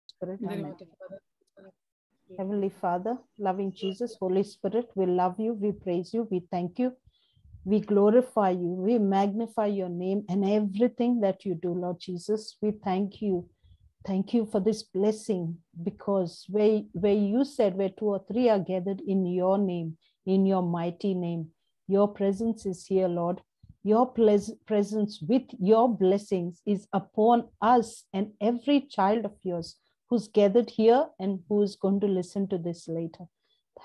Spirit. In the name Amen. of the Father, Heavenly Father, loving Jesus, Holy Spirit, we love you, we praise you, we thank you, we glorify you, we magnify your name and everything that you do, Lord Jesus. We thank you. Thank you for this blessing, because where you said where 2 or 3 are gathered in your name, in your mighty name, your presence is here, Lord. Your presence with your blessings is upon us and every child of yours who's gathered here and who is going to listen to this later.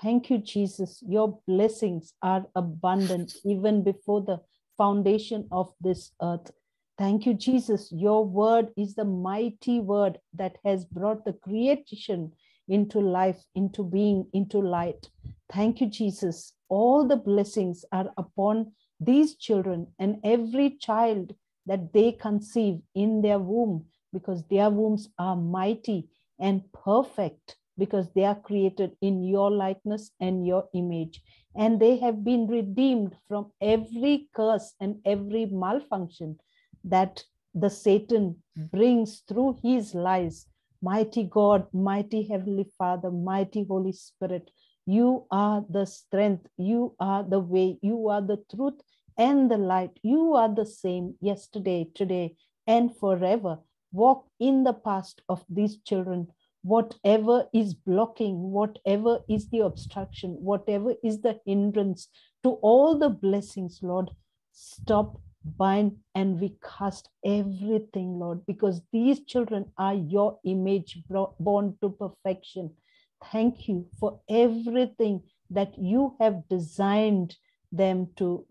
Thank you, Jesus. Your blessings are abundant even before the foundation of this earth. Thank you, Jesus. Your word is the mighty word that has brought the creation into life, into being, into light. Thank you, Jesus. All the blessings are upon these children and every child that they conceive in their womb, because their wombs are mighty and perfect, because they are created in your likeness and your image. And they have been redeemed from every curse and every malfunction that the Satan brings through his lies. Mighty God, mighty Heavenly Father, mighty Holy Spirit, you are the strength, you are the way, you are the truth and the light. You are the same yesterday, today, and forever. Walk in the path of these children. Whatever is blocking, whatever is the obstruction, whatever is the hindrance to all the blessings, Lord, stop, bind, and we cast everything, Lord, because these children are your image, born to perfection. Thank you for everything that you have designed them to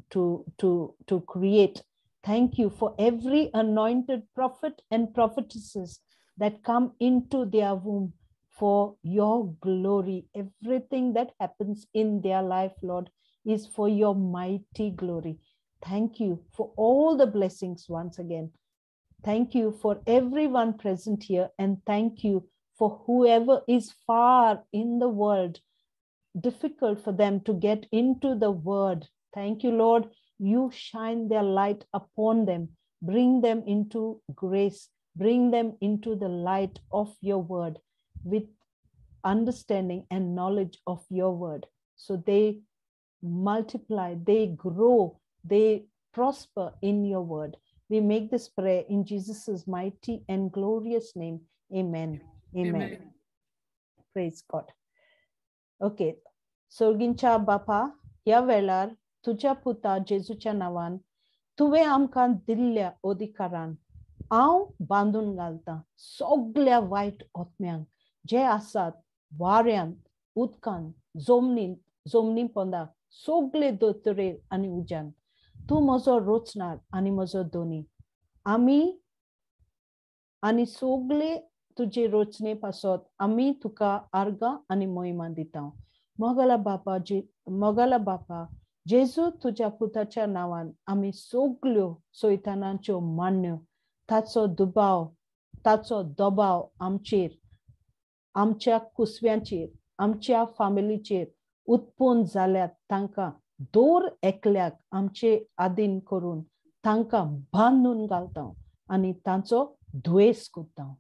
create. Thank you for every anointed prophet and prophetesses that come into their womb for your glory. Everything that happens in their life, Lord, is for your mighty glory. Thank you for all the blessings once again. Thank you for everyone present here, and thank you for whoever is far in the world, difficult for them to get into the word. Thank you, Lord. You shine their light upon them, bring them into grace, bring them into the light of your word with understanding and knowledge of your word. So they multiply, they grow, they prosper in your word. We make this prayer in Jesus' mighty and glorious name. Amen. Amen. Amen. Praise God. Okay. Sorgincha Bapa, ह्या वेळार तुझ्या पुता जेजूच्या नावान तुवें आमकां दिल्ल्या अधिकारान हांव बांदून घालता सगळ्या वायट आत्म्यांक जे आसात वाऱ्यांत, उदकांत, जमनी पोंदाक, सगळे दोतोरेर आनी उज्यान. तूं म्हजो रोचणार आनी म्हजो दोनी. आमी आनी सगळे तुजे रोचने पासत आमी तुका आर्गां आनी महिमा दिता. मोगला बापा जेजू तुझ्या पुताच्या नावान आमी सगळ्यो सैतानाच्यो मान्यो, ताचो दबाव आमचेर, आमच्या कुसव्यांचेर, आमच्या फॅमिलीचेर उत्पन्न जाल्यात तांकां दोर एकल्याक आमचे आधीन करून तांकां बांदून घालता आनी तांचो द्वेष करता.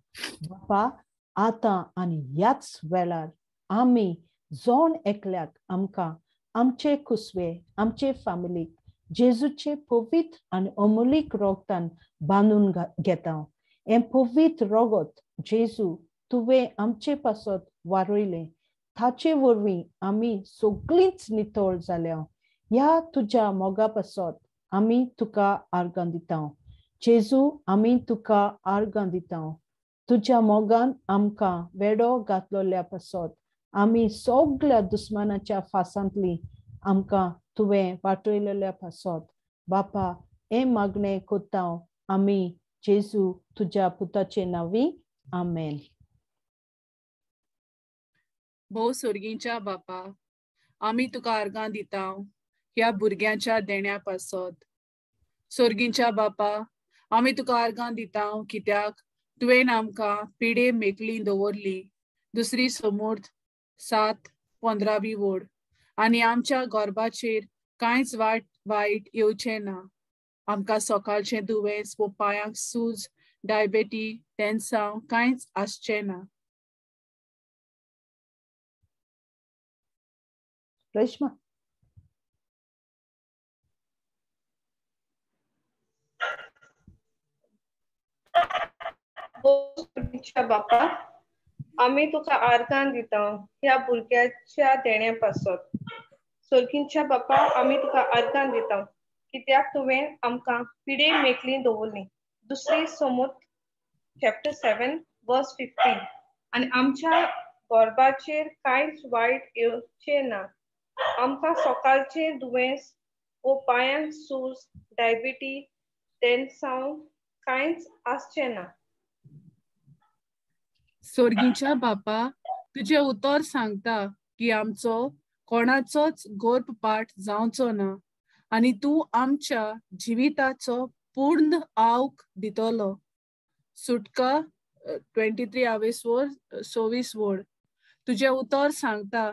बापा, आतां आनी ह्याच वेळार आमी जोन एकल्याक आमकां आमचे कुसवे, आमचे फॅमिलीक जेजूचे पवित्र आनी अमोलीक रोगतान बांदून घेता. हें पवित्र रोगत जेजू तुवें आमचे पासत वारयलें, ताचे वरवीं आमी सगळींच नितळ जाल्या. ह्या तुज्या मोगा पासत आमी तुका आर्गां दिता. जेजू, आमी तुका आर्गां दिता. तुज्या मोगान आमकां वेडो घातलोल्या पासत आमी सगळ्या दुस्मानाच्या फासांतली आमकां तुवें वाटयलेल्या पासत बापा हें मागणें कोत्ता आमी जेजू तुज्या पुताचे नांवी. आमेन. भोव सर्गीच्या बापा, आमी तुका आर्गां दिता ह्या भुरग्यांच्या देण्या पासत. सर्गीच्या बापा, आमी तुका आर्गां दिता कित्याक तुवें आमकां पिडे मेकळी दवरली. दुसरी समोर्थ 7:15 वोड आनी आमच्या गोरबाचेर कांयच वायट येवचें ना. आमकां सकाळचें दुयेंस वो पांयांक सूज, डायबेटी, टेन्सांव कांयच आसचें ना. रेश्मा. बापा, आम्ही तुका आर्गां दिता ह्या भुरग्याच्या देण्यापासून. सर्गींच्या बापा, आम्ही तुका आर्गां दिता कित्याक तुवें आमकां पिडे मेकळी दवरली. दुसरी समूत चॅप्टर 7 वर्स 15. आनी आमच्या गोरबाचेर कांयच वायट येवचें ना. आमकां सकाळचें दुयेंस वो पांयांक सूज, डायबिटीज, तेन्सांव कांयच आसचें ना. सोर्गीच्या बापा, तुझे उतर सांगता की आमचो कोणाचोच गोर्भपाठ जावचो ना आनी तूं आमच्या जिविताचो पूर्ण आवक दितलो. सुटका 23:26 वोड. तुझे उतर सांगता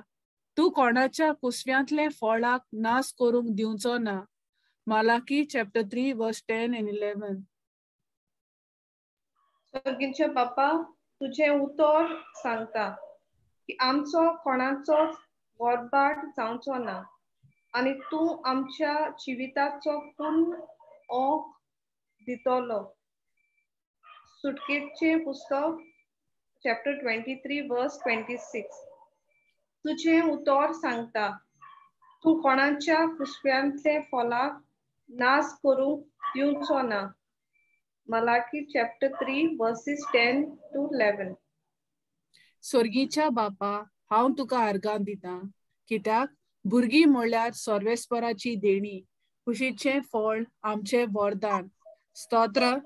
तूं कोणाच्या कुसव्यांतले फळाक नाश करूंक दिवचो ना. मालाकी चॅप्टर 3 वर्स 10 and 11. सर्गींचे बापा, तुझे उतर सांगता की आमचो कोणाचोच गोरबाट जावचो ना आनी तूं आमच्या जिविताचो पूर्ण ओंक दितलो. सुटकेचे पुस्तक चॅप्टर 23 वर्स 26. तुझे उतर सांगता तूं कोणाच्या कुसव्यांतले फळाक नाश करूंक दिवचो ना. Malachi chapter 3 verses 10 to 11. सोर्गीच्या बापा, हांव तुका आर्गां दिता कित्याक भुरगीं म्हणल्यार सर्वेस्पराची देणी, खुशीचें फळ आमचें वरदान. स्तोत्र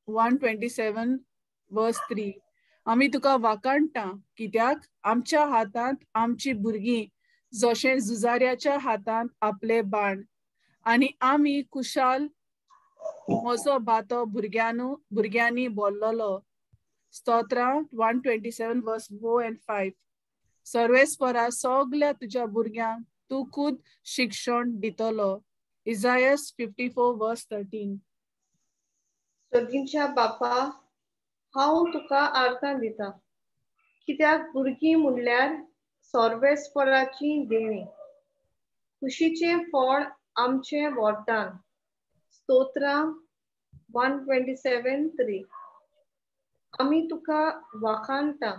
127 वर्स 3. आमी तुका वाखाणटा कित्याक आमच्या हातांत आमची भुरगीं जशें झुजाऱ्याच्या हातांत आपले बाण, आनी आमी कुशाल म्हजो बातो भुरग्यांनी बोल्लोलो. स्तोत्र 127 वर्स 4 and 5. सर्वेस्परा सगल्या तुज्या भुरग्यांक तूं खूद शिक्षण दितलो. इसायास 54 वर्स 13. सर्गींच्या बापा, हांव तुका आर्गां दिता कित्याक भुरगीं म्हणल्यार सर्वेस्पराची देणी, खुशीचें फळ आमचें वरदान. स्तोत्र 127:3. आमी तुका वाखाणटा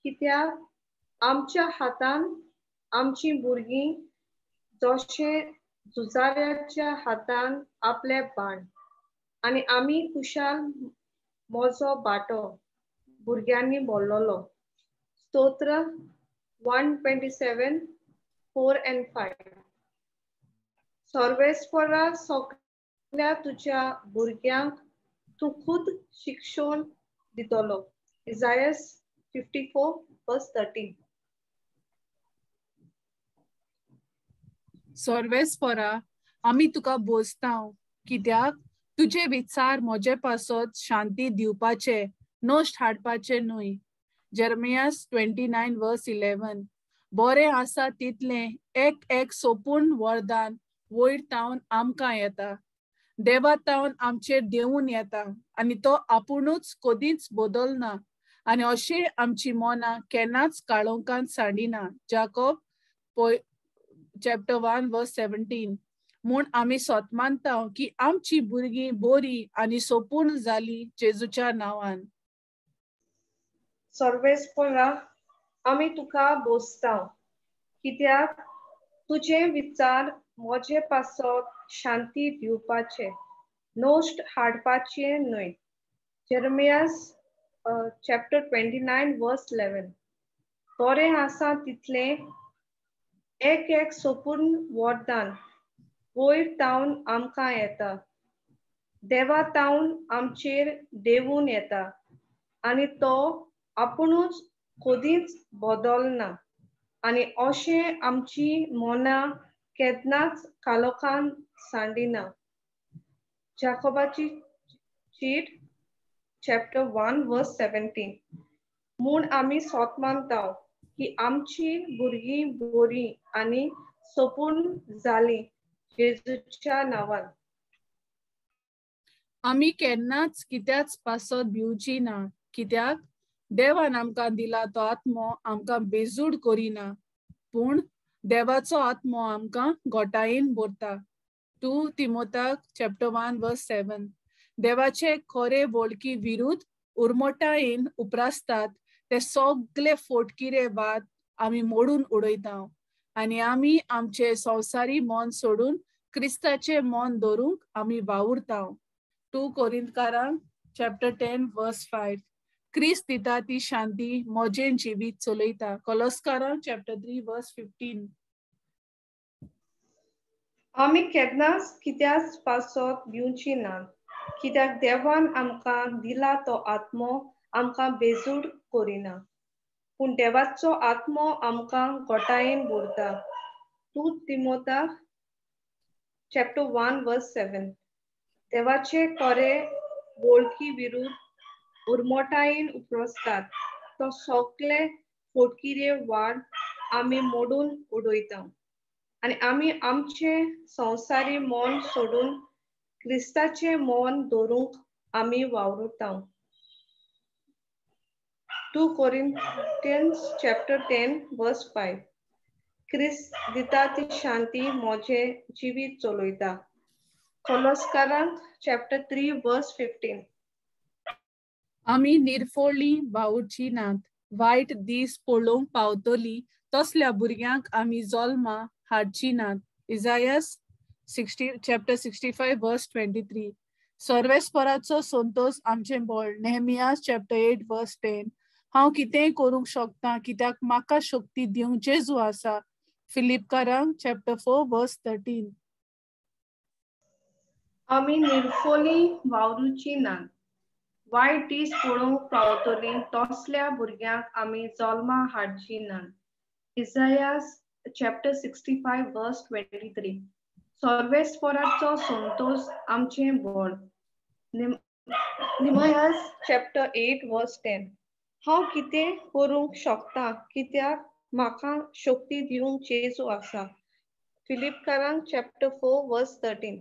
कित्याक आमच्या हातांत आमची भुरगीं जशें झुजाऱ्याच्या हातांत आपले बाण, आनी आमी कुशाल म्हजो बाटो भुरग्यांनी बोल्लोलो. स्तोत्र 127 4 and 5. सर्वेस्परा सगल्या तुज्या भुरग्यांक तूं खूद शिक्षण दितलो. इसायास 54 वर्स 13. सर्वेस्परा, आमी तुका बोसतांव कित्याक तुजे विचार म्हजे पासत शांती दिवपाचे, नश्ट हाडपाचे न्हय. जेरमियास 29 वर्स 11. बरें आसा तितलें एक सोपून वरदान वयर तावन आमकां येता. देवा तावन आमचेर देंवून येता आनी तो आपुणूच कदींच बदलना आनी अशें आमची मनां केन्नाच काळोखांत सांडिना. जाकोब चॅप्टर 1 वर्स 17. म्हूण आमी सोत मानता की आमची भुरगीं बरी आनी सोपून जाली जेजूच्या नांवान. सर्वेस्परा, आमी तुका बोसतांव कित्याक तुजे विचार म्हजे पासत शांती दिवपाचे, नश्ट हाडपाचे न्हय. जेरमियास चॅप्टर 29 वर्स 11. बरें आसा तितलें एक सोपून वरदान वयर तावन आमकां येता. देवा तावन आमचेर देंवून येता आनी तो आपुणूच कदींच बदलना आनी अशें आमची मनां केन्नाच काळोखांत सांडिना. जाकोबाची चीट चॅप्टर 1 वर्स 17. म्हूण आमी सोत मानता की आमची भुरगीं बरी आनी सोपून जाली जेजूच्या नांवान. आमी केन्नाच कित्याच पासत भिवची ना कित्याक देवान आमकां दिला तो आत्मो आमकां बेजूड करिना, पूण देवाचो आत्मो आमकां गोटायेन भरता. 2 तिमोथाक चॅप्टर 1 वर्स 7. देवाचे खरे वळखी विरुद्ध उर्मोटायेन उप्रासतात ते सगळे फोटकिरे वाद आमी मोडून उडयता आनी आमी आमचे संवसारी मन सोडून क्रिस्ताचे मन धरूंक आमी वावुरता. 2 कोरिंथकारांक चॅप्टर 10 वर्स 5. क्रिस्त दिता ती शांती मोजेन जिवीत चलयता. कोलोसकारांक चॅप्टर 3 वर्स 15. आमी केन्नाच कित्याच पासत भिवची ना, कित्याक देवान आमकां दिला तो आत्मो आमकां बेजूड करिना, पूण देवाचो आत्मो आमकां गोटायेन भरता. 2 तिमोथाक चॅप्टर 1 वर्स 7. देवाचे खरे वळखी विरुद्ध उर्मोटायेन उप्रासतात तो सगळे फोटकिरे वाड आमी मोडून उडयता आनी आमी आमचे संवसारी मन सोडून क्रिस्ताचे मन धरूंक आमी वावुरता. 2 Corinthians chapter 10 verse 5. क्रिस्त दिता ती शांती मोजे जिवीत चलयता. कोलोसकारांक चॅप्टर 3 वर्स 15. आमी निर्फोळी वावुरची नात. वायट दीस पळोवंक पावतली तसल्या भुरग्यांक आमी जल्मा हाडची नात. इसायास चॅप्टर 65 वर्स 23. सर्वेस्पराचो संतोष आमचे बळ. नेहमियास चॅप्टर 8 वर्स 10. हांव कितेंय करूंक शकता कित्याक म्हाका शक्ती दिवंक जेजू आसा. फिलिपकारांक चॅप्टर 4 वर्स 13. आमी निर्फोली वावरुची नात. वायट दीस पळोवंक पावतली तसल्या भुरग्यांक आमी जल्मा हाडची नात. इसायास चॅप्टर 65 वर्स 23. सर्वेस्पराचो संतोष आमचे बळ. नेहमियास चॅप्टर 8 वर्स 10. हांव कितें करूंक शकता कित्याक म्हाका शक्ती दिवंक जेजू आसा. फिलिपकारांक चॅप्टर 4 वर्स 13.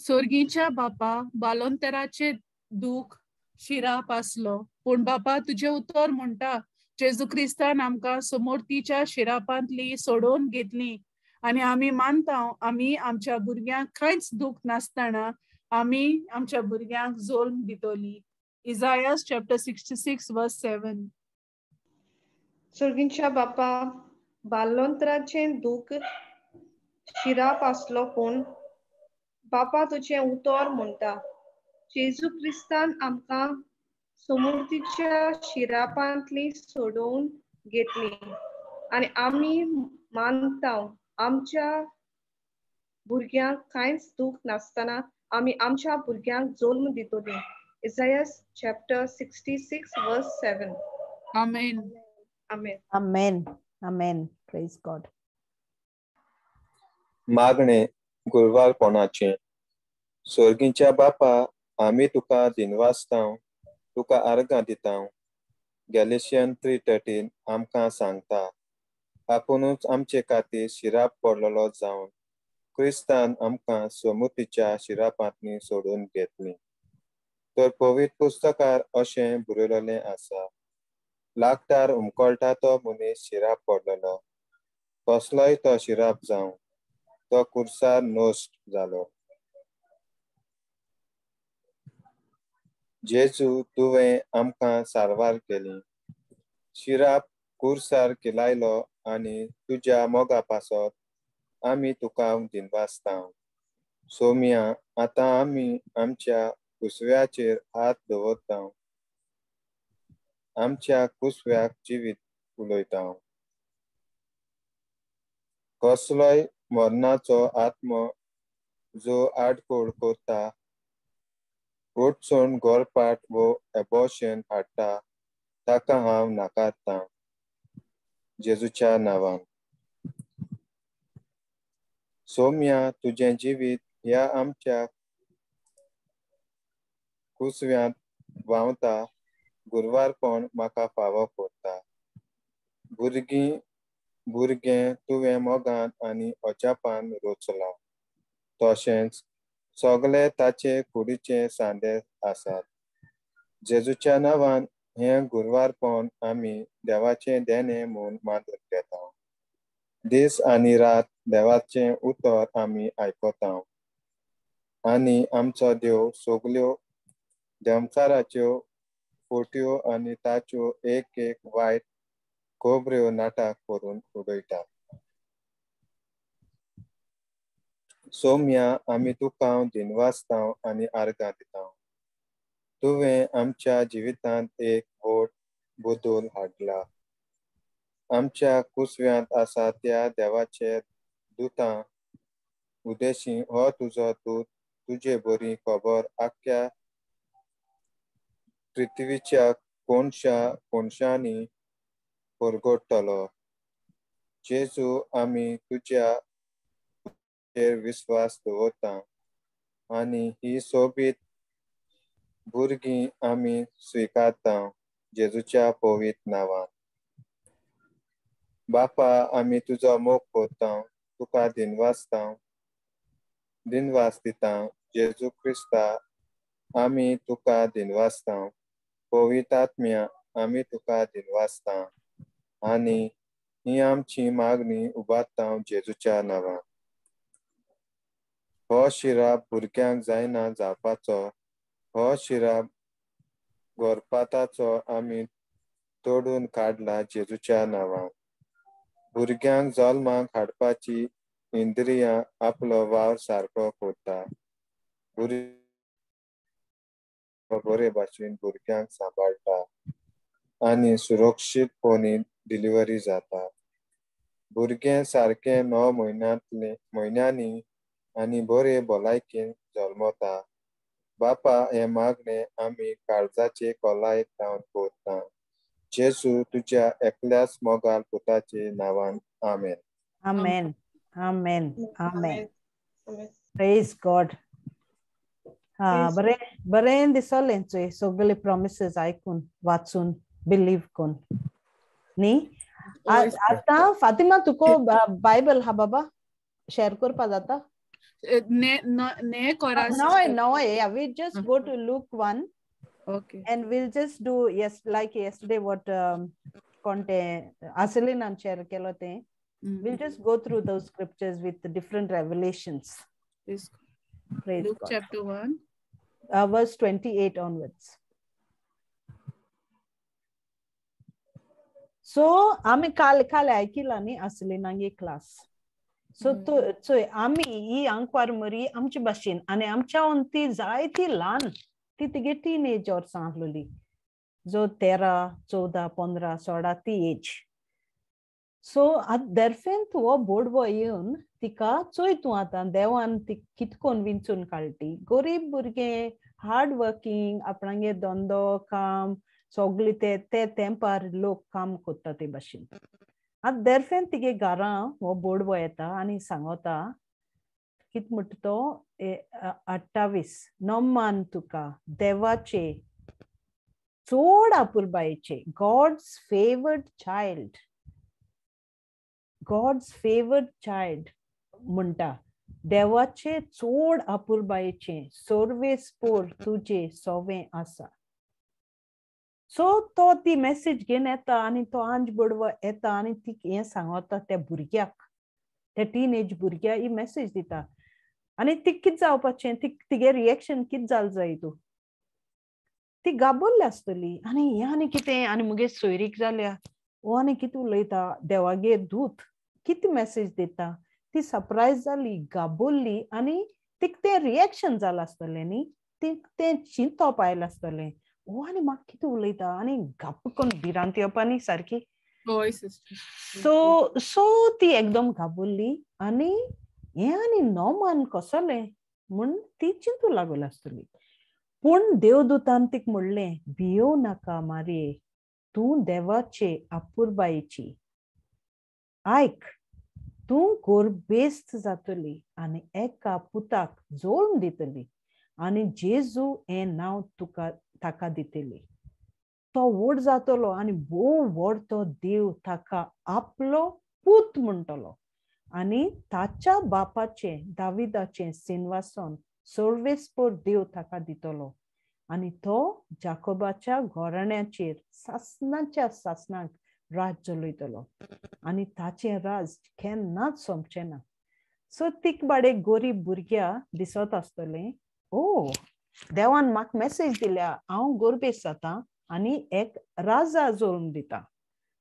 सोर्गीच्या बापा, बालोंतराचे दूख शिराप आसलो, पूण बापा तुजे उतर म्हणटा जेजू क्रिस्तान आमकां समोर्तीच्या शिरापांतली सोडोवन घेतली आनी आमी मानता आमी आमच्या भुरग्यांक कांयच दूख नासतना आमी आमच्या भुरग्यांक जल्म दितली. इसायास चॅप्टर 66 वर्स 7. सर्गीच्या बापा, बालोंतराचे दूख शिराप आसलो पूण बापा तुझे उतर म्हणटा जेजू क्रिस्तान आमकां समोर्तीच्या शिरापांतली सोडोवन घेतली आनी आमी मानता आमच्या भुरग्यांक कांयच दूख नासतना आमी आमच्या भुरग्यांक जल्म दितली. इसायास चॅप्टर 66 वर्स 7. आमेन. आमेन. Amen. Amen. Praise God. मागणे गुरवारपणाचे. सोर्गीच्या बापा, आमी तुका दिनवासतां, तुका आर्गां दितां. गॅलेशियन 3:13 आमकां सांगता, आपुणूच आमचे खातीर शिराप पडलोलो जावन क्रिस्तान आमकां समोर्तीच्या शिरापांतली सोडून घेतली. तर पवित्र पुस्तकार अशें बरयलोलें आसा, लागतार उमकळटा तो मनीस शिराप पडलोलो, कसलोय तो शिराप जावं, तो कुर्सार नश्ट जालो. जेजू तुवें आमकां सारवार केली, शिराप कुर्सार केलायलो आनी तुज्या मोगा पासत आमी तुका दिनवासता. सोम्या आतां आमी आमच्या कुसव्याचेर हात दवरता, आमच्या कुसव्याक जिवीत उलयता. कसलोय मरणाचो आत्मो जो आडकोळ करता, ओटसोन गोरपाट वो एबॉर्शन हाडटा, ताका हांव नाकारतां जेजूच्या नांवान. सोम्या तुजें जिवीत ह्या आमच्या कुसव्यांत व्हांवता, गुरवारपण म्हाका फावो करता. भुरगें तुवें मोगान आनी अजापान रोचलां, तशेंच सगळे ताचे कुडीचे सांदे आसात. जेजूच्या नांवान हें गुरवारपण आमी देवाचें देणें म्हूण मानून घेता. दीस आनी रात देवाचें उतर आमी आयकता आनी आमचो देव सगल्यो देमचाराच्यो फोट्यो आनी ताच्यो एक एक वायट खोबऱ्यो नाटक करून उडयता. सौम्या आमी तुका दिनवासता आनी आर्गां दिता. तुवें आमच्या जिवितांत एक व्हड बदल हाडला. आमच्या कुसव्यांत आसा त्या देवाचे दुतां उदेशी हो तुजो दूत तुजे बरी खबर आख्या पृथ्वीच्या कोनशांनी परगडटलो. जेजू आमी तुज्याचेर विश्वास दवरता आनी ही सोबीत भुरगीं आमी स्विकारता जेजूच्या पवित्र नांवान. बापा आमी तुजो मोग करता, तुका दिनवास दिता. जेजू क्रिस्ता आमी तुका दिनवासता. पवित्र आत्म्या आमी तुका दिनवासता आनी ही आमची मागणी उबारता जेजूच्या नांवान. हो शिराप भुरग्यांक जायना जावपाचो. हो शिराप गोरपाताचो आमी तोडून काडला जेजूच्या नांवान. भुरग्यांक जल्माक हाडपाची इंद्रियां आपलो वावर सारको करता. बरे भाशेन भुरग्यांक सांबाळटा आनी सुरक्षीतपणी डिलिव्हरी जाता. भुरगें सारकें 9 म्हयन्यांनी आनी बरे भलायकेन जल्मता. बापा हे मागणे आमी काळजाचे खोलायेक लावन करता. जेजू तुज्या एकल्याच मोगाल पुताचे नांवान. आमेन. Amen. Amen. Amen. Amen. Praise God. बरें दिसलें चोय सगळे प्रॉमिसेस आयकून वाचून बिलीव कोन न्ही. आतां फातिमा तुका बायबल हा बाबा शेअर करपा जाता? ने कोरास. No, we just go to Luke 1. Okay. And we'll just do like yesterday what Conte Aselin share kelo te. We'll just go through those scriptures with the different revelations. Praise Luke God. chapter 1. Verse 28 onwards. So आम्ही काल ऐकिला नी Aselinange class. So आम्ही ही अंकवार मरी आमची भाषेन आणि आमच्या ती जायती ल्हान ती तिगे टीनेज और सांगलोली जो 13, 14, 15, 16 ती एज. सो दर्फेन तू बोडवो येऊन तिका चोय तू आता देवान ती कितकोन विंचून काढटी. गरीब भुरगे हार्ड वर्किंग आपणांगे धंदो काम सगळी ते तेंपार लोक काम करता ते भाशेन. आतां दर्फेन तिगे घरां हो बोडवो येता आनी सांगता कित म्हणटा तो 28 नोमान तुका देवाचे चोड आपुरबायेचे गॉड्स फेवर्ड चाइल्ड म्हणटा देवाचे चोड आपुरबायेचे सर्वेस्पोर तुजे सोवे आसा. सो तो ती मेसेज घेवन येता आनी तो आंज बोडवो येता आनी ती हें सांगता त्या भुरग्याक त्या टीनेज भुरग्याक ही मेसेज दिता. आनी ती कितें जावपाचें तिगे रिएक्शन कितें जालें जाय तूं ती गाबोल्ली आसतली आनी हें आनी कितें आनी मुगे सोयरीक जाल्या हो आनी कितें उलयता देवागे दूत कितें मेसेज दिता. ती सरप्रायज जाली गाबोल्ली आनी तिका तें रिएक्शन जालें आसतलें न्ही. तें चिंतप आयलें आसतलें हो आनी म्हाका कितें उलयता आनी गाप करून भिरांत येवपा न्ही सारकी. सो ती एकदम गाबोल्ली आनी हें आनी नोमान कसोलें म्हूण ती चिंतू लागली आसतली. पूण देवदूतान तिका म्हणलें भियो नाका मारये तूं देवाचे आपुरबायेची. आयक तूं गोरबेस्त जातली आनी एका पुताक जोडून दितली आनी जेजू हें नांव तुका ताका दितली. तो व्हड जातलो आनी भोव व्हड तो देव ताका आपलो पूत म्हणटलो आनी ताच्या बापाचे दाविदाचे सिंहासन सर्वेस्पोर देव ताका दितलो आनी तो जाकोबाच्या घराण्याचेर सासणाच्या सासणाक राज चलयतलो आनी ताचें राज केन्नाच सोंपचें ना. सो तीक बाडे गोरीब भुरग्या दिसत आसतलें, ओ देवान म्हाका मेसेज दिल्या, हांव गोरबेस जाता आनी एक राजा जोडून दिता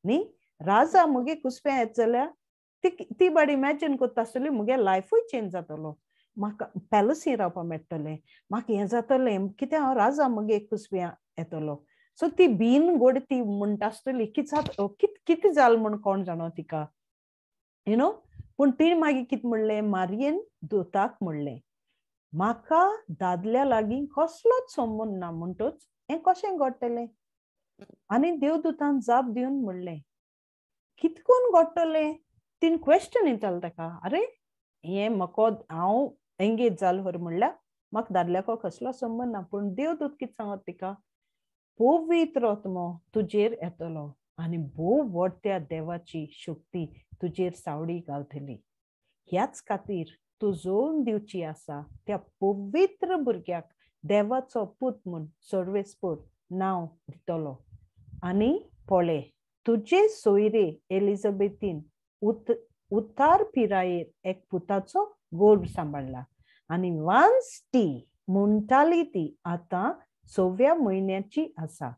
न्ही. राजा मुगे कुसप्या येत जाल्यार ती बाडी इमॅजिन करता आसतली मुगे लायफूय चेंज जातलो. म्हाका पॅलसी रावपा मेळटलें, म्हाका हें जातलें कित्याक हांव राजा मुगे कुसप्या येतलो. सो ती बीन गोड ती म्हणटा आसतली कितें जालें म्हूण कोण जाणो तिका, यू नो. पूण ती मागीर कितें म्हणलें, मारयेन दोताक म्हणलें, म्हाका दादल्या लागीं कसलोच संबंद ना म्हणटच हें कशें घडटलें. आनी देवदूतान जाप दिवन म्हणलें, कितकून घडटलें. तीन क्वेश्चन येतालें ताका, अरे हें म्हाका हांव एंगेज जाल हर म्हणल्यार म्हाका दादल्याको कसलो संबंद ना. पूण देवदूत कितें सांगत तिका, पवित्र आत्मो तुजेर येतलो आनी भोव व्हडट्या देवाची शक्ती तुजेर सावडी घालतली. ह्याच खातीर तूं जोडून दिवची आसा त्या पवित्र भुरग्याक देवाचो पूत म्हूण सर्वेस्पर नांव दितलो. आनी पळय, तुजे सोयरे एलिझाबेथीन उतार पिरायेर एक पुताचो गर्भ सांबाळला आनी वान्स ती म्हणटाली ती आतां 6व्या म्हयन्याची आसा,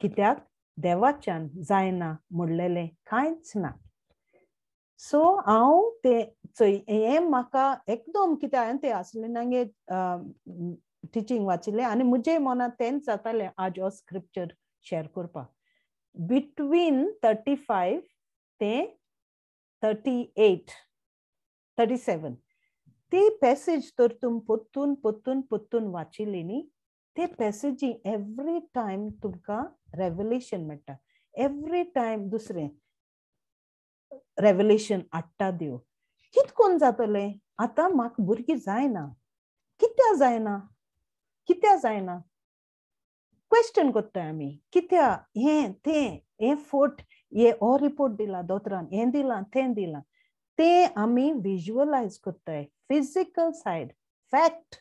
कित्याक देवाच्यान जायना म्हणलेलें कांयच ना. सो हांव ते हें म्हाका एकदम कित्याक हांवें ते आसलेनांगे टिचींग वाचिल्लें आनी म्हजे मनांत तेंच जातालें आज हो स्क्रिप्चर शेअर करपाक. बिटवीन 35 ते 37 ती पॅसेज तर तुम पोत्तून वाचिल्ली न्ही, ते पॅसेजी एवरी टायम तुमकां रेवलेशन मेळटा. एवरी टायम दुसरें रेवलेशन हाडटा देव. कितकोन जातलें, आतां म्हाका भुरगीं जायना, कित्याक जायना क्वेश्चन कोत्ताय आमी. कित्याक हें फोट हो रिपोर्ट दिला दोतोरान, हें दिलां तें दिलां, तें आमी विज्युअलायज कोत्ताय. फिजिकल सायड फॅक्ट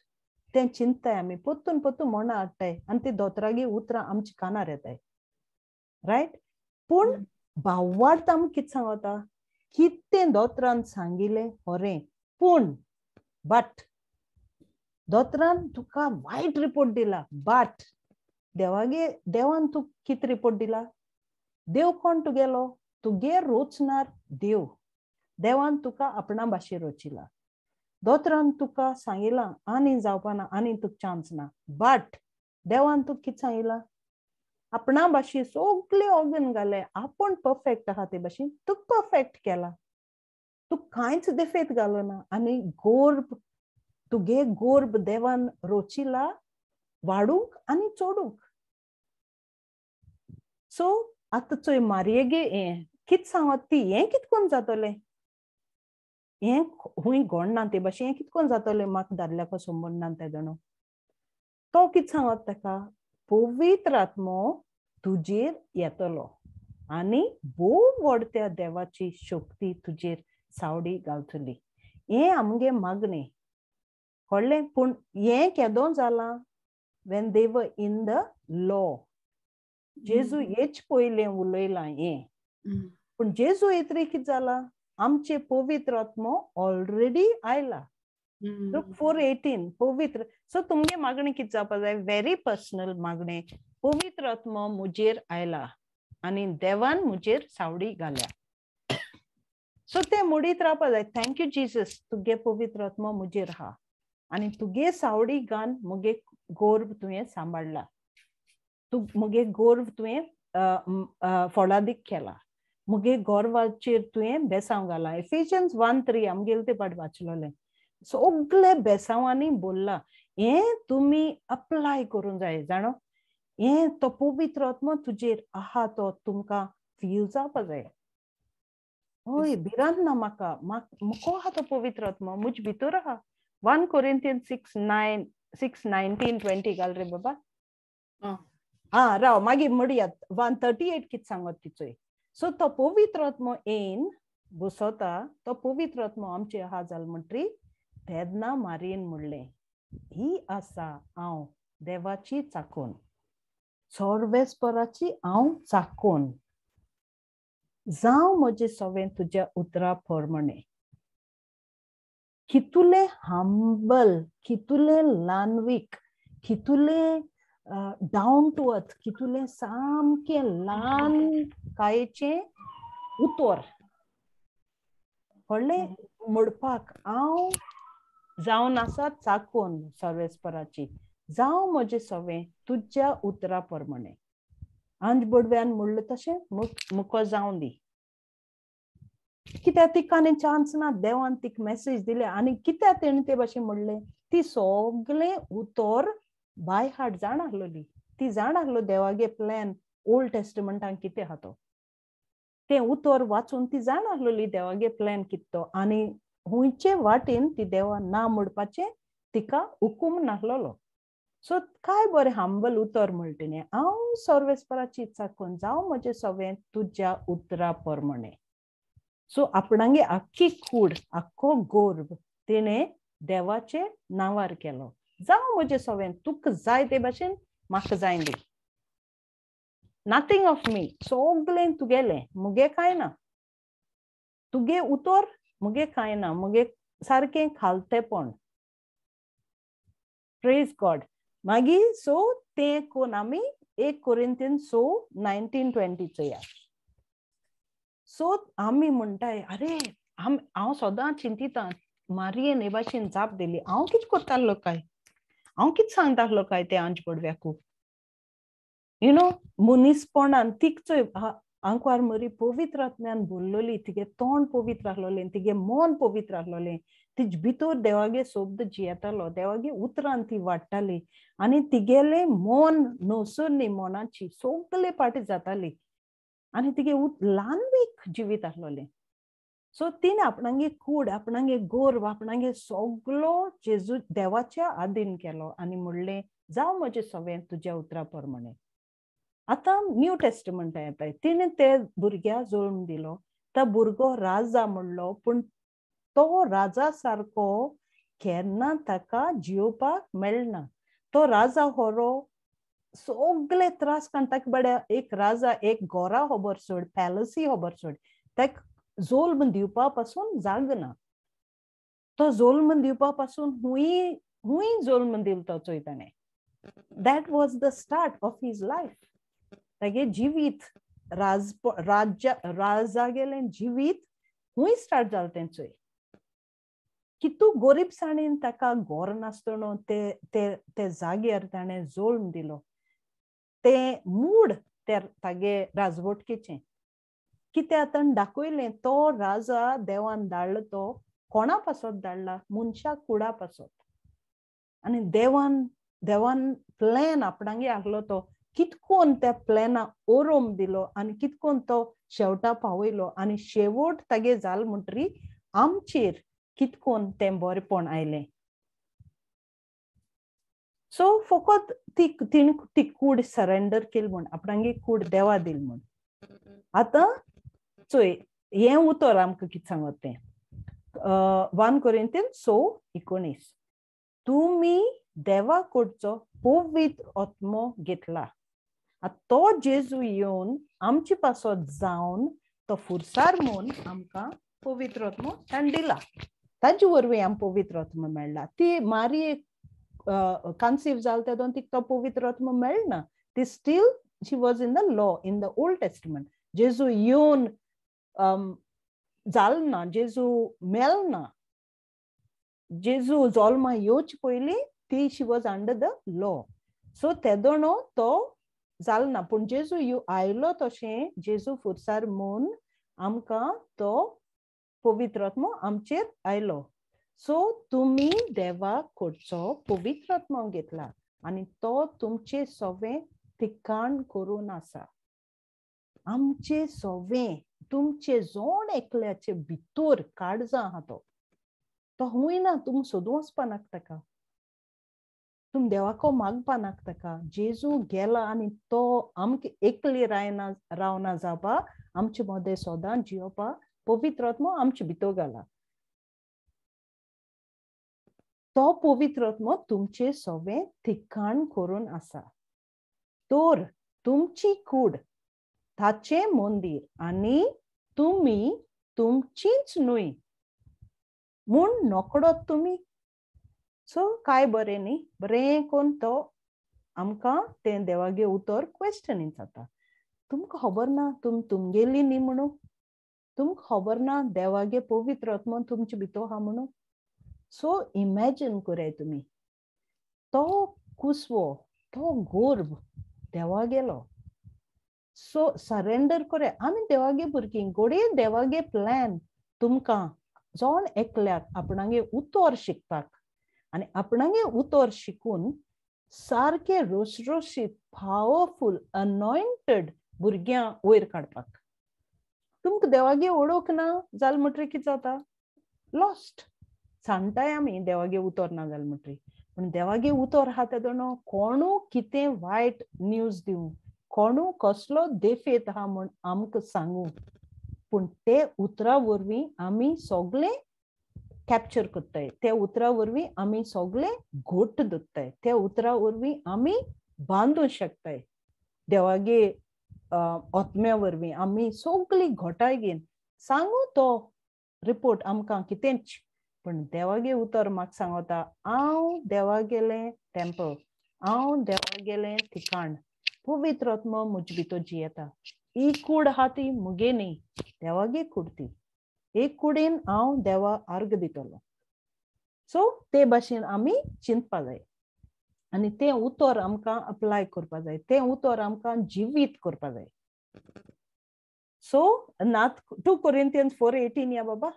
तें चिंताय आमी, पोत्तून म्हणा हाडटाय आनी ती दोतोरागे उतरां आमच्या कानार येताय, रायट. पूण भावार्थ आमकां कितें सांगता, कितें दोतोरान सांगिल्लें खरें, पूण बट दोतोरान तुका वायट रिपोर्ट दिला, बट देवान तुका कितें रिपोर्ट दिला. देव कोण तुगेलो, तुगे रोचणार देवान तुका आपणा भाशेर रोचिला. दोतोरान तुका सांगिलां आनी जावपाना आनी तुका चान्स ना, बट देवान तुका कितें सांगिलां, आपणा भाशेर सगळे ऑर्गन घाले, आपूण परफेक्ट आहा ते भाशेन तुका परफेक्ट केला, तुका कांयच देफेत घालना. आनी तुगे गोर्ब देवान रोचिला वाडूंक आनी चोडूंक. सो आतां चोय मारयेगे हें कितें सांगत ती, हें कितकोन जातलें, हें खूंय घडना ते भाशेन, हें कितकोन जातलें, म्हाका दादल्याको संबंद ना ते जाणो. तो कितें सांगत ताका, पवित्र आत्मो तुजेर येतलो आनी भोव व्हडट्या देवाची शक्ती तुजेर सावडी घालतली. हें आमगे मागणें कळ्ळें. पूण हें केदों जालां when they were in the law. जेजू हेच पयलें उलयलां हें. पूण जेजू येतरी कितें जालां, आमचे पवित्र आत्मो ऑलरेडी आयला. Luke 4:18 पवित्र. सो तुमगे मागणें कितें जावपा जाय, व्हेरी पर्सनल मागणें, पवित्र आत्मो मुजेर आयला आनी देवान मुजेर सावडी घाल्या. सो ते मुडीत रावपा जाय, थँक्यू जिजस तुगे पवित्र आत्मो मुजेर आहा आनी तुगे सावडी घान मुगे गोर्ब तुवें सांबाळला, मुगे गोर्ब तुवें फोडादीक केला, मुगे गोरवाचेर तुवें बेसांव घाला. Ephesians 1:3 आमगेले ते पाट वाचलोलें. सगळे बेसांवांनी बोलला. हें तुमी अप्लाय करूंक जाय जाणो. हें तो पवित्र आत्मो तुजेर आहा तो तुमकां फील जावपा जाय. हय, भिरांत ना म्हाका, मुको आहा तो पवित्र आत्मो मुज भितर आहा. 1 Corinthians 6:19-20 घाल रे बाबा. राव मागीर म्हणयात 1:38 कितें सांगत तिचोय. सो तो पवित्र आत्मो येन बसता, तो पवित्र आत्मो आमचे आहा जाल म्हणटरी वेदना मारयेन म्हणलें, ही आसा हांव देवाची चाकोन, सर्वेस्पराची हांव चाकोन. जावं म्हजे सवें तुज्या उतरा प्रमाणे. कितुले हंबल, कितुले लानवीक, कितुले डाऊन टू अर्थ, कितुले सामके ल्हान कायेचे उतर व्हडले म्हणपाक हांव जावन आसा चाकून सर्वेस्पराची. जावं म्हजे सवें तुज्या उतरा प्रमाणे. अंज बडव्यान म्हणलें तशें मुको जावं दी. कित्याक तिका आनी चान्स ना. देवान तिका मेसेज दिले आनी कित्याक तेणें ते भाशेन म्हणलें, ती सगळें उतर बाय हार्ट जाण आसलोली. ती जाण आसलो देवागे प्लॅन ओल्ड टेस्टमेंटान कितें आहा तो. तें उतर वाचून ती जाण आसलोली देवागे प्लॅन कितें तो. आनी हुंयचे वाटेन ती देवा ना म्हणपाचें तिका हुकूम नासलोलो. सो काय बरें हंबल उतर म्हणटलें. हांव सर्वेस्पराची इत्सा कोन्न जावं म्हजें सवें तुज्या उतरा प्रमाणे. सो आपणागे आख्खी कूड, आख्खो गोर्ब तिणें देवाचे नांवार केलो. जावं म्हजें सवें तुका जाय ते भाशेन म्हाका जाय दी. नथिंग ऑफ मी, सगळें तुगेलें, मुगे कांय ना. तुगे उतर मुगे कांय ना, मुगे सारकें खालतेपण. Praise God. मागीर सो तें कोन्न आमी 1 कोरिंथियन्स 19-20 चोया. सो आमी म्हणटाय अरे हांव सदां चिंतितां मारयेन हे भाशेन जाप दिली, हांव कितें कोत्तालो काय, हांव कितें सांगतालो काय ते अंज पडव्याकू. यु नो मनीसपणान तीक चोय आंकवार मरी पवित्र आत्म्यान बोललोली. तिगे तोंड पवित्र आसलोलें, तिगे मन पवित्र आसलोलें. तिज भितर देवागे शब्द जियेतालो, देवागे उतरान ती वाडटाली आनी तिगेलें मन नवसुर्नी मनाची सगळे पाटी जाताली आनी तिगे ल्हानवीक जिवीत आसलोलें. सो तिने आपणागे कूड, आपणागे गोर्ब, आपणागे सगळो जेजू देवाच्या आदीन केलो आनी म्हणलें जावं म्हजें सवें तुज्या उतरा प्रमाणे. आतां न्यू टेस्टमेंटा येताय. तिने ते भुरग्या जोडून दिलो. तो भुरगो राजा म्हणलो, पूण तो राजा सारको केन्ना ताका जियोवपाक मेळना. तो राजा होरो सगळे त्रास काडून ताका बड्या एक राजा एक घोरा खबर सोड, पॅलसी खबर सोड, ताका जोल्म दिवपा पासून जाग ना. तो जोल्म दिवपा पासून हुंय जोल्म दिलो तो चोयताणे. That was the start of his life. तागे जिवीत राजागेलें जिवीत हुंय स्टार्ट जालें तें चोय. कितू गोरीबसाणीन ताका घोर नासतना ते जाग्यार ताणें जोल्म दिलो. तें मूड तागे राजवटकेचें. कित्याक ताणें दाखयलें तो राजा देवान धाडलो तो कोणा पासत धाडला, मनशा कुडा पासत. आनी देवान प्लॅन आपणागे आसलो तो कितकोन त्या प्लॅना ओरोम दिलो आनी कितकोन तो शेवटा पावयलो आनी शेवट तागे जाल म्हणटरी आमचेर कितकोन तें बरेंपण आयलें. सो फकत तिने ती कूड सरेंडर केली म्हण, आपणागे कूड देवा दिली म्हण. आतां चोय हें उतर आमकां कितें सांगत तें 1 कोरिंथियन्स 6:19. तुमी देवा कडचो पवित्र आत्मो घेतला. तो जेजू येवन आमचे पासत जावन तो फुरसार म्हूण आमकां पवित्र आत्मो ताणें दिला. ताजे वरवीं आमकां पवित्र आत्मो मेळ्ळा. ती मारयेक कन्सीव जाल तेदोन तिका तो पवित्र आत्मो मेळना. ती steel she was in the law, in the old testament. जेजू येवन जालना, जेजू मेलना, जेजू जल्मा येवचे पयलीं ती she was under the law. So तेदोनो तो जालना. पूण जेजू आयलो तशें जेजू फुरसार म्हूण आमकां तो पवित्र आत्मो आमचेर आयलो. सो तुमी देवा कडचो पवित्र आत्मो घेतला आनी तो तुमचे सवें ठिकाण करून आसा. आमचे सवें तुमचे जोण एकल्याचे भितर काळजां आहा तो हुंय ना. तुम सोदूं वचपा नाका ताका, तुम देवाको मागपा नाका ताका. जेजू गेला आनी तो आमकां एकली रावना जावपा, आमचे मदें सदां जियोवपा पवित्र आत्मो आमचे भितर घाला. तो पवित्र आत्मो तुमचे सवें ठिकाण करून आसा. तर तुमची कूड ताचे मंदिर आनी तुम्ही तुमचीच न्हय म्हूण नकडोत तुम्ही. सो काय बरें न्ही, बरें कोण तो आमकां तें देवागे उतर क्वेश्चनींग जाता. तुमकां खबर ना तुमगेली न्ही म्हणून, तुमकां खबर ना देवागे पवित्र आत्मा तुमचे भितर आहा म्हणून. सो इमॅजिन कराय तुम्ही तो कुसवो तो गोर्ब देवा गेलो. सो सरेंडर करे आमी देवागे भुरगीं घोडये देवागे प्लॅन तुमकां जोण एकल्याक आपणागे उतर शिकपाक आनी आपणागे उतर शिकून सारखे रोसरोशीत पावरफुल अनॉइंटेड भुरग्यां वयर काडपाक. तुमकां देवागे ओळख ना जाल म्हणटरी कितें जाता, लॉस्ट. सांगताय आमी देवागे उतर ना जाल म्हणटरी, पण देवागे उतर आहा ते जाणो कोणू कितें वायट न्यूज दिवं, कोणू कसलो देफेत आहा म्हण आमकां सांगू, पूण ते उतरा वरवीं आमी सगळे कॅप्चर करताय. त्या उतरा वरवीं आमी सगळे घोट्ट दवरताय. त्या उतरा वरवीं आमी बांदूं शकताय. देवागे आत्म्या वरवीं आमी सगळी घोटाय घेवन सांगू तो रिपोर्ट आमकां कितेंच, पण देवागे उतर म्हाका सांगता हांव देवागेलें टेंपल, हांव देवागेलें ठिकाण, पवित्र आत्मा म्हजे भितर जियेता. ही कूड आहा ती मुगे न्ही, देवागे कूड ती. एक कुडीन हांव देवा अर्घ दितलो. सो ते भाशेन आमी चिंतपा जाय आनी तें उतर आमकां अप्लाय करपा जाय, तें उतर आमकां जिवीत करपा जाय. सो नात 2 Corinthians 4:18 या बाबा.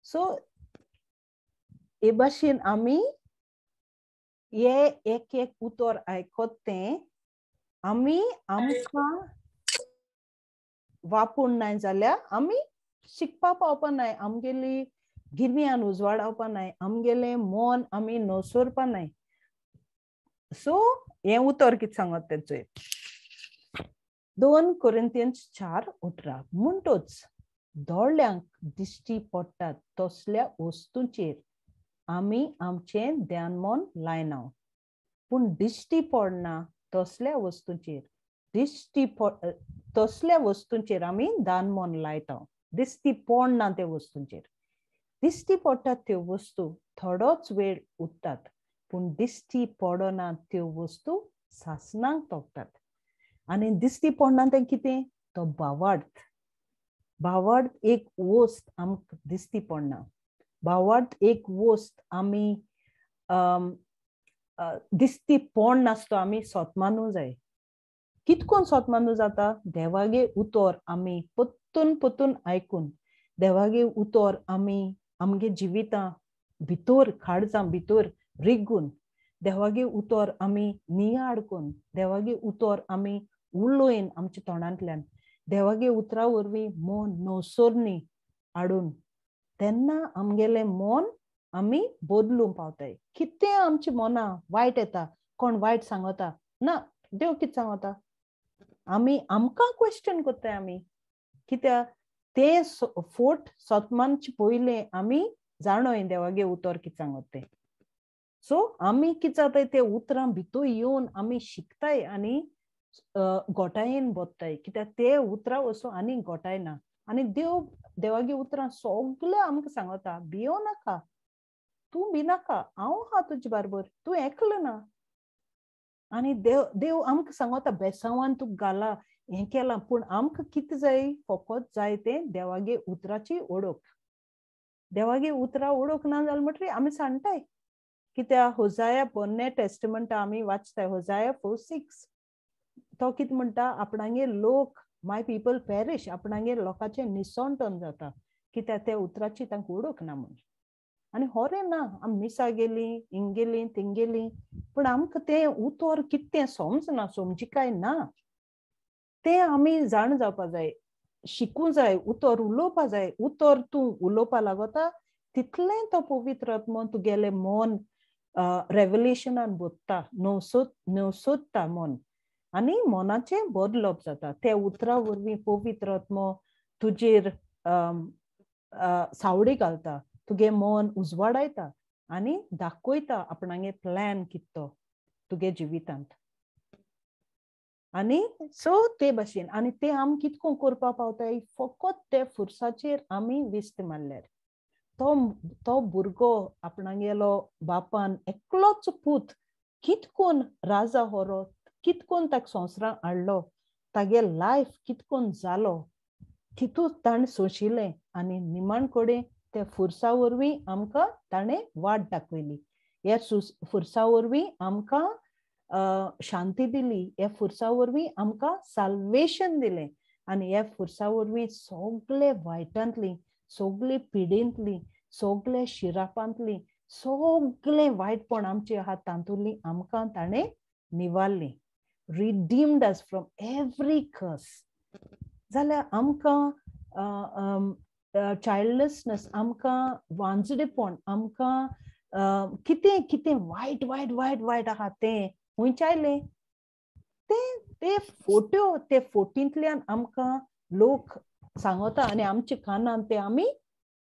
सो हे भाशेन आमी हे एक एक उतर आयकत तें आमी आमकां वापूण नाय जाल्यार आमी शिकपा पावपा नाय, आमगेली गिन्यान उजवाडावपा नाय, आमगेलें मन आमी नोसोरपा नाय. सो हे उतर कितें सांगत तें चोय 2 Corinthians 4:18 म्हणटोच दोळ्यांक दिश्टी पडटात तसल्या वस्तूंचेर आमी आमचें ध्यान मन लायना, पूण दिश्टी पडना तसल्या वस्तूंचेर तसल्या वस्तूंचेर आमी ध्यान मन लायता. दिश्टी पडना त्या वस्तूंचेर. दिश्टी पडटात त्यो वस्तू थोडोच वेळ उरतात, पूण दिश्टी पडना त्यो वस्तू सासणांक तोपतात. आनी दिश्टी पडना तें कितें, तो भावार्थ. भावार्थ एक वस्त आमकां दिश्टी पडना. भावार्थ एक वस्त आमी दिश्टी पडनासतो आमी सोतमानू जाय. कितकोन सोतमानू जाता, देवागे उतर आमी पत्तून आयकून, देवागे उतर आमी आमगे जिवितां भितर काळजां भितर रिगून, देवागे उतर आमी नियाड कोन, देवागे उतर आमी उलोयन आमच्या तोंडांतल्यान, देवागे उतरा वरवीं मन नवसोरणी हाडून, तेन्ना आमगेलें मन आमी बदलूंक पावताय. कितें आमच्या मनां वायट येता, कोण वायट सांगता ना, देव कितें सांगता आमी आमकां क्वेश्चन करताय. आमी कित्याक ते फोट सोतमानचे पयलें आमी जाणोय देवागे उतर कितें सांगत तें. सो आमी कितें जाताय ते उतरां भितर येवन आमी शिकताय आनी गोठायेन बोत्ताय, कित्याक ते उतरां वचून आनी गोठायना. आनी देवागे उतरां सगळें आमकां सांगता भियो नाका, तूं भिनाका, हांव आहा तुजे बारबर, तूं एकलो ना. आनी देव आमकां सांगता बेसांवान तूं घाला, हें केलां, पूण आमकां कितें जाय, फकत जाय तें देवागे उतराची ओळख. देवागे उतरां ओळख ना जाल्यार म्हणटरी आमी सांगताय. कित्याक होजाया पोरने टेस्टमेंट आमी वाचताय, होजाया 4:6 तो कितें म्हणटा, आपणागे लोक माय पीपल पेरिश, आपणागे लोकांचें निसंतन जाता, कित्याक त्या उतराची तांकां ओळख ना म्हण. आनी होरें ना, आमी मिसा गेलीं, हिंग गेलीं, पूण आमकां तें उतर कितें समजना, समजिकाय ना. तें आमी जाण जावपा जाय, शिकूं जाय, उतर उलोवपा जाय. उतर तूं उलोवपा लागता तितलें तो पवित्र आत्मा तुगेलें मन रेवलेशनान बोत्ता, नवसोदता मन, आनी मनाचें बदलप जाता. त्या उतरा वरवीं पवित्र आत्मा तुजेर सावडी घालता, तुगे मन उजवाडायता आनी दाखयता आपणागे प्लॅन कितें तो तुगे जिवितांत. आनी सो ते भाशेन आनी ते आमी कितको करपा पावताय फकत ते फुरसाचेर आमी विस्त मारल्यार तो भुरगो आपणागेलो बापान एकलोच पूत कितकोन राजा व्हरो कितकोन ताका संवसारांत हाडलो तागे लायफ कितकोन जालो तितूंत ताणें सोशिल्लें आनी निमाण कडेन ते फुरसा वरवीं आमकां ताणें वाट दाखयली हे फुरसा वरवीं आमकां शांती दिली हे फुरसा वरवीं आमकां साल्वेशन दिलें आनी हे फुरसा वरवीं सगळे वायटांतली सगळी पिडेंतली सगळे शिरापांतली सगळे वायटपण आमचे आहा तातूंतली आमकां ताणें निवारली redeemed us from every curse जाल्यार आमकां चाइल्डलेसनेस आमकां वांजडेपण आमकां कितें कितें वायट वायट वायट वायट आहा तें हुंयच्यायलें ते फोटो ते फोटींतल्यान आमकां लोक सांगता आनी आमच्या कानान ते आमी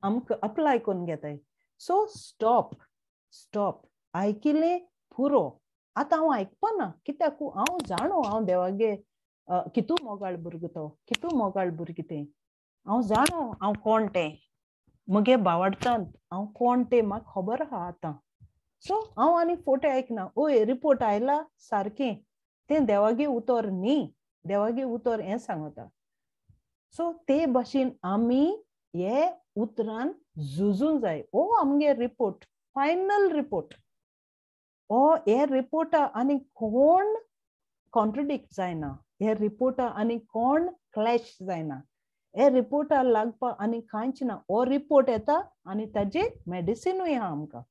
आमकां अप्लाय करून घेताय सो स्टॉप आयकिलें पुरो आतां हांव आयकपाना कित्याक हांव जाणो हांव देवागे कितू मोगाळ भुरगो तो कितू मोगाळ भुरगें तें हांव जाणो हांव कोण तें म्हगे भावार्थांत हांव कोण तें म्हाका खबर आहा आतां सो हांव आनी फोटे आयकना ओय रिपोर्ट आयला सारकें तें देवागे उतर न्ही देवागे उतर हें सांगता सो ते भाशेन आमी हे उतरान झुजूंक जाय ओ आमगे रिपोर्ट फायनल रिपोर्ट ओ हे रिपोर्टा आनी कोण कॉन्ट्रडिक्ट जायना हे रिपोर्टा आनी कोण क्लॅश जायना हे रिपोर्टा लागपा आनी कांयच ना हो रिपोर्ट येता आनी ताजे मेडिसिनूय आहा आमकां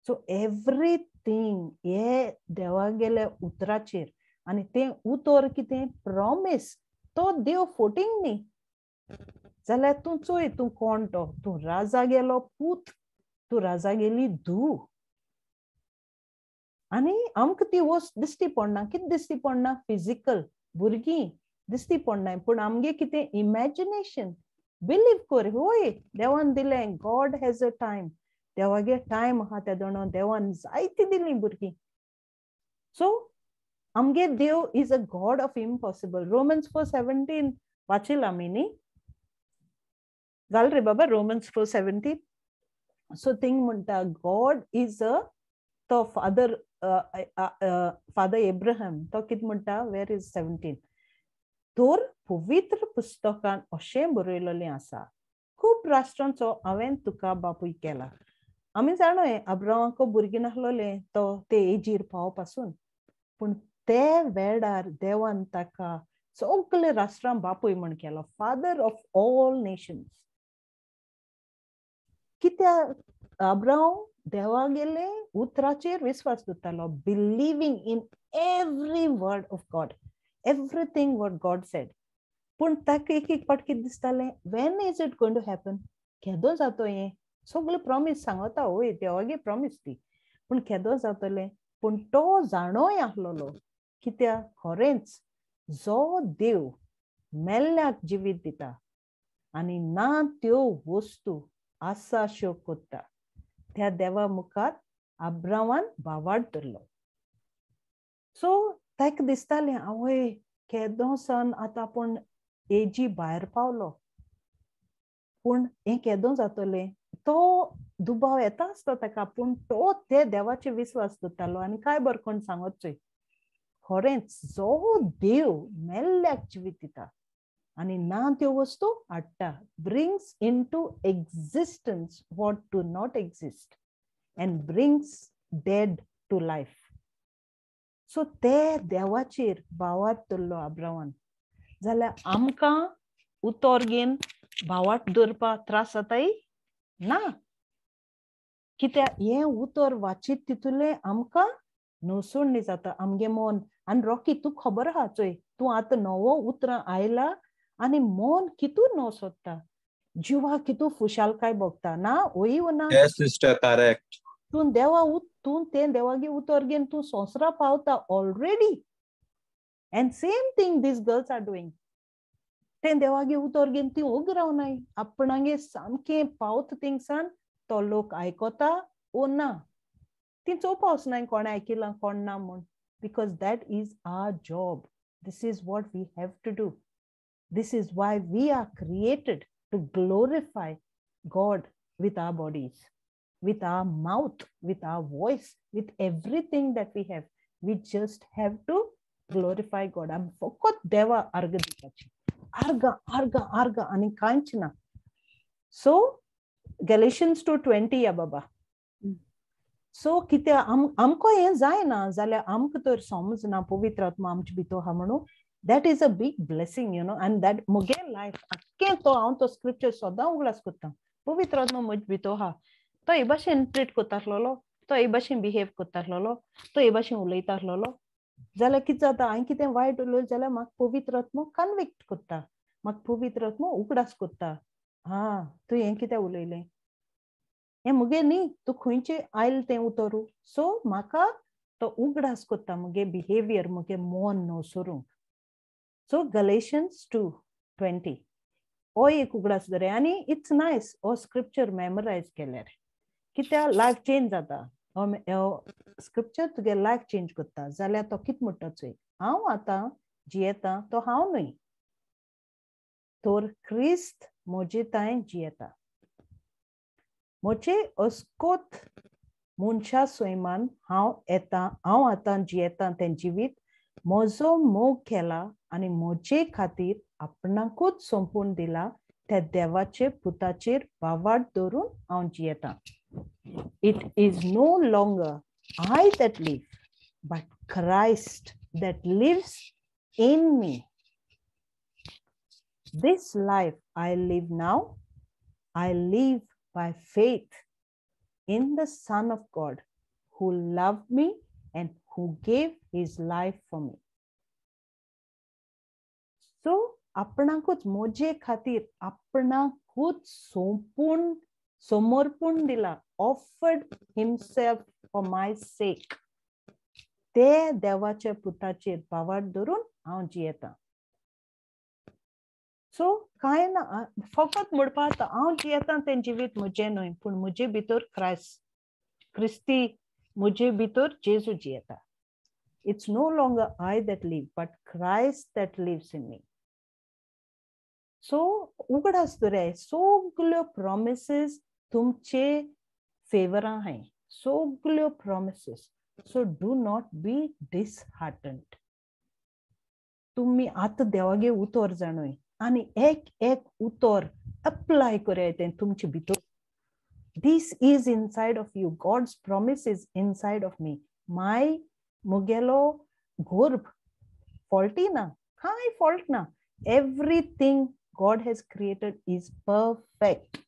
सो एवरीथींग हे देवागेले उतराचेर आनी तें उतर कितें प्रॉमीस तो देव फोटींग न्ही जाल्यार तूं चोय तूं कोण तो तूं राजा गेलो पूत तूं राजा गेली धू आनी आमकां ती वस्त दिसती पडना कितें दिसती पडना फिजिकल भुरगीं दिसती पडनाय पूण आमगे कितें इमॅजिनेशन बिलीव कर होय देवान दिलें गॉड हॅज अ टायम देवागे टायम आहा ते दोणो देवान जायती दिलीं भुरगीं सो आमगे देव is a God of impossible Romans 4:17 वाचिला आमी न्ही जाल रे बाबा रोमन्स 4:17 सो थिंग म्हणटा गॉड इज अ तो फादर एब्राहम तो कितें म्हणटा वेर इज 17 तर पवित्र पुस्तकान अशें बरयलेलें आसा खूब राष्ट्रांचो हांवें तुका बापूय केला आमी जाणोय अब्रामाको भुरगीं नाहलोलें तो ते एजीर पाव पासून पूण ते वेळार देवान ताका सगळे राष्ट्रां बापूय म्हण केलो फादर ऑफ ऑल नेशन्स कित्याक अब्राम देवा गेले उतराचेर विश्वास दवरतालो believing in every word of God everything what God said पूण ताका एक पाट कितें दिसतालें when is it going to happen केदो जातो हें सगळे प्रॉमीस सांगता वय देवागे प्रॉमीस ती पूण केदो जातलें पूण तो जाणोय आहलोलो कित्याक खरेंच जो देव मेल्ल्याक जिवीत दिता आनी ना त्यो वस्तू आसा शो कोत्ता त्या देवा मुखार अब्रामान भावाड धरलो सो ताका दिसतालें आवय केदो सन आतां आपूण एजी भायर पावलो पूण हें केदो जातलें तो दुबाव येता आसता ताका पूण तो ते देवाचे विश्वास दवरतालो आनी काय बर कोण सांगोचोय खरेंच जो देव मेल्ल्याक जिवीत दिता आनी ना त्यो वस्तू हाडटा brings into existence what do not exist and brings dead to life. So ते देवाचेर भावात धरलो अब्रामान जाल्यार आमकां उतर घेवन भावात धरपा त्रास जाताय ना कित्याक हें उतर वाचीत तितूलें आमकां नोसोडणी जाता आमगे मन आनी रॉकी तूं खबर आहा चोय तूं आतां नवो उतरां आयला आनी मन कितू नो सोदता जिवा कितू खुशालकाय भोगता ना वय ना Yes, sister, correct. तूं देवा तूं तें देवागे उतर घेवन तूं संवसारा पावता already and same thing these girls are doing तें देवागे उतर घेवन ती ओग रावनाय आपणागे सामकें पावत थिंगसान तो लोक आयकोता ओ ना ती चोवपा वचनाय कोण आयकिलां कोण ना म्हूण because that is our job This is what we have to do. This is why we are created, to glorify God with our bodies, with our mouth, with our voice, with everything that we have. We just have to glorify God. I'm focused Deva arga dikachi. Arga ani kainchna. So Galatians 2:20 ya baba. So कित्या आमको हे जायना जाल्यार आमकां तर समजना पवित्र आत्मा आमचे भितर आहा म्हणून. That is a big blessing, you know, and that मुगे life आख्खें तो हांव तो scripture सदां उगडास करता. पवित्र आत्मा म्हजे भितर आहा. तो हे भाशेन ट्रीट करतासलो, तो हे भाशेन बिहेव करतासलो, तो हे भाशेन उलयतासलो, जाल्यार कितें जाता, हांवें कितें वायट उलयलें जाल्यार म्हाका पवित्र आत्मा कन्विक्ट करता. म्हाका पवित्र आत्मा उगडास करता. हा तूं हें कितें उलयलें, हें मुगे न्ही, तूं खंयचें आयलें तें उतरू. सो म्हाका तो उगडास करता मुगे बिहेवियर, मुगे मोन न्हवसरूंक. So Galatians 2:20. हो एक उगडास दरे. आनी इट्स नायस हो स्क्रिप्चर मेमोरायज केल्यार, कित्याक लायफ चेंज जाता. हो स्क्रिप्चर तुगे लायफ चेंज करता. जाल्यार तो कितें म्हणटा चोय, हांव आतां जियेता तो हांव न्हय, तर क्रिस्त म्हजे तांय जियेता. म्हजे अस्कोत मनशा सैमान हांव आतां जियेता तें जिवीत म्हजो मोग केला आनी म्हजे खातीर आपणाकूच सोंपून दिला. त्या देवाचे पुताचेर वावाड दवरून हांव जियेता. It is no longer I that live, but Christ that lives in me. This life I live now, I live by faith in the Son of God who loved me and who gave his life for me. So आपणाकूच म्हजे खातीर आपणाकूच समर्पण दिला, offered himself for my sake. ते देवाच्या पुताचेर वावाड धरून हांव जियेता. So कांय ना, फकत म्हणपा जाता हांव जियेता तें जिवीत म्हजें न्हय, पूण म्हजे भितर क्रिस्ती, म्हजे भितर जेजू जियेता. It's no longer I that live, but Christ that lives in me. So उगडास दरे, सगल्यो प्रॉमिसेस तुमचे फेवरां हाय, सगल्यो promises. So do not be disheartened. तुम्ही आतां देवागे उतर जाणोय आनी एक उतर अप्लाय कराय तुमचे भितर. This is inside of you. God's promise is inside of me. मुगेलो गर्भ faulty ना, कांय fault ना. Everything God has created is perfect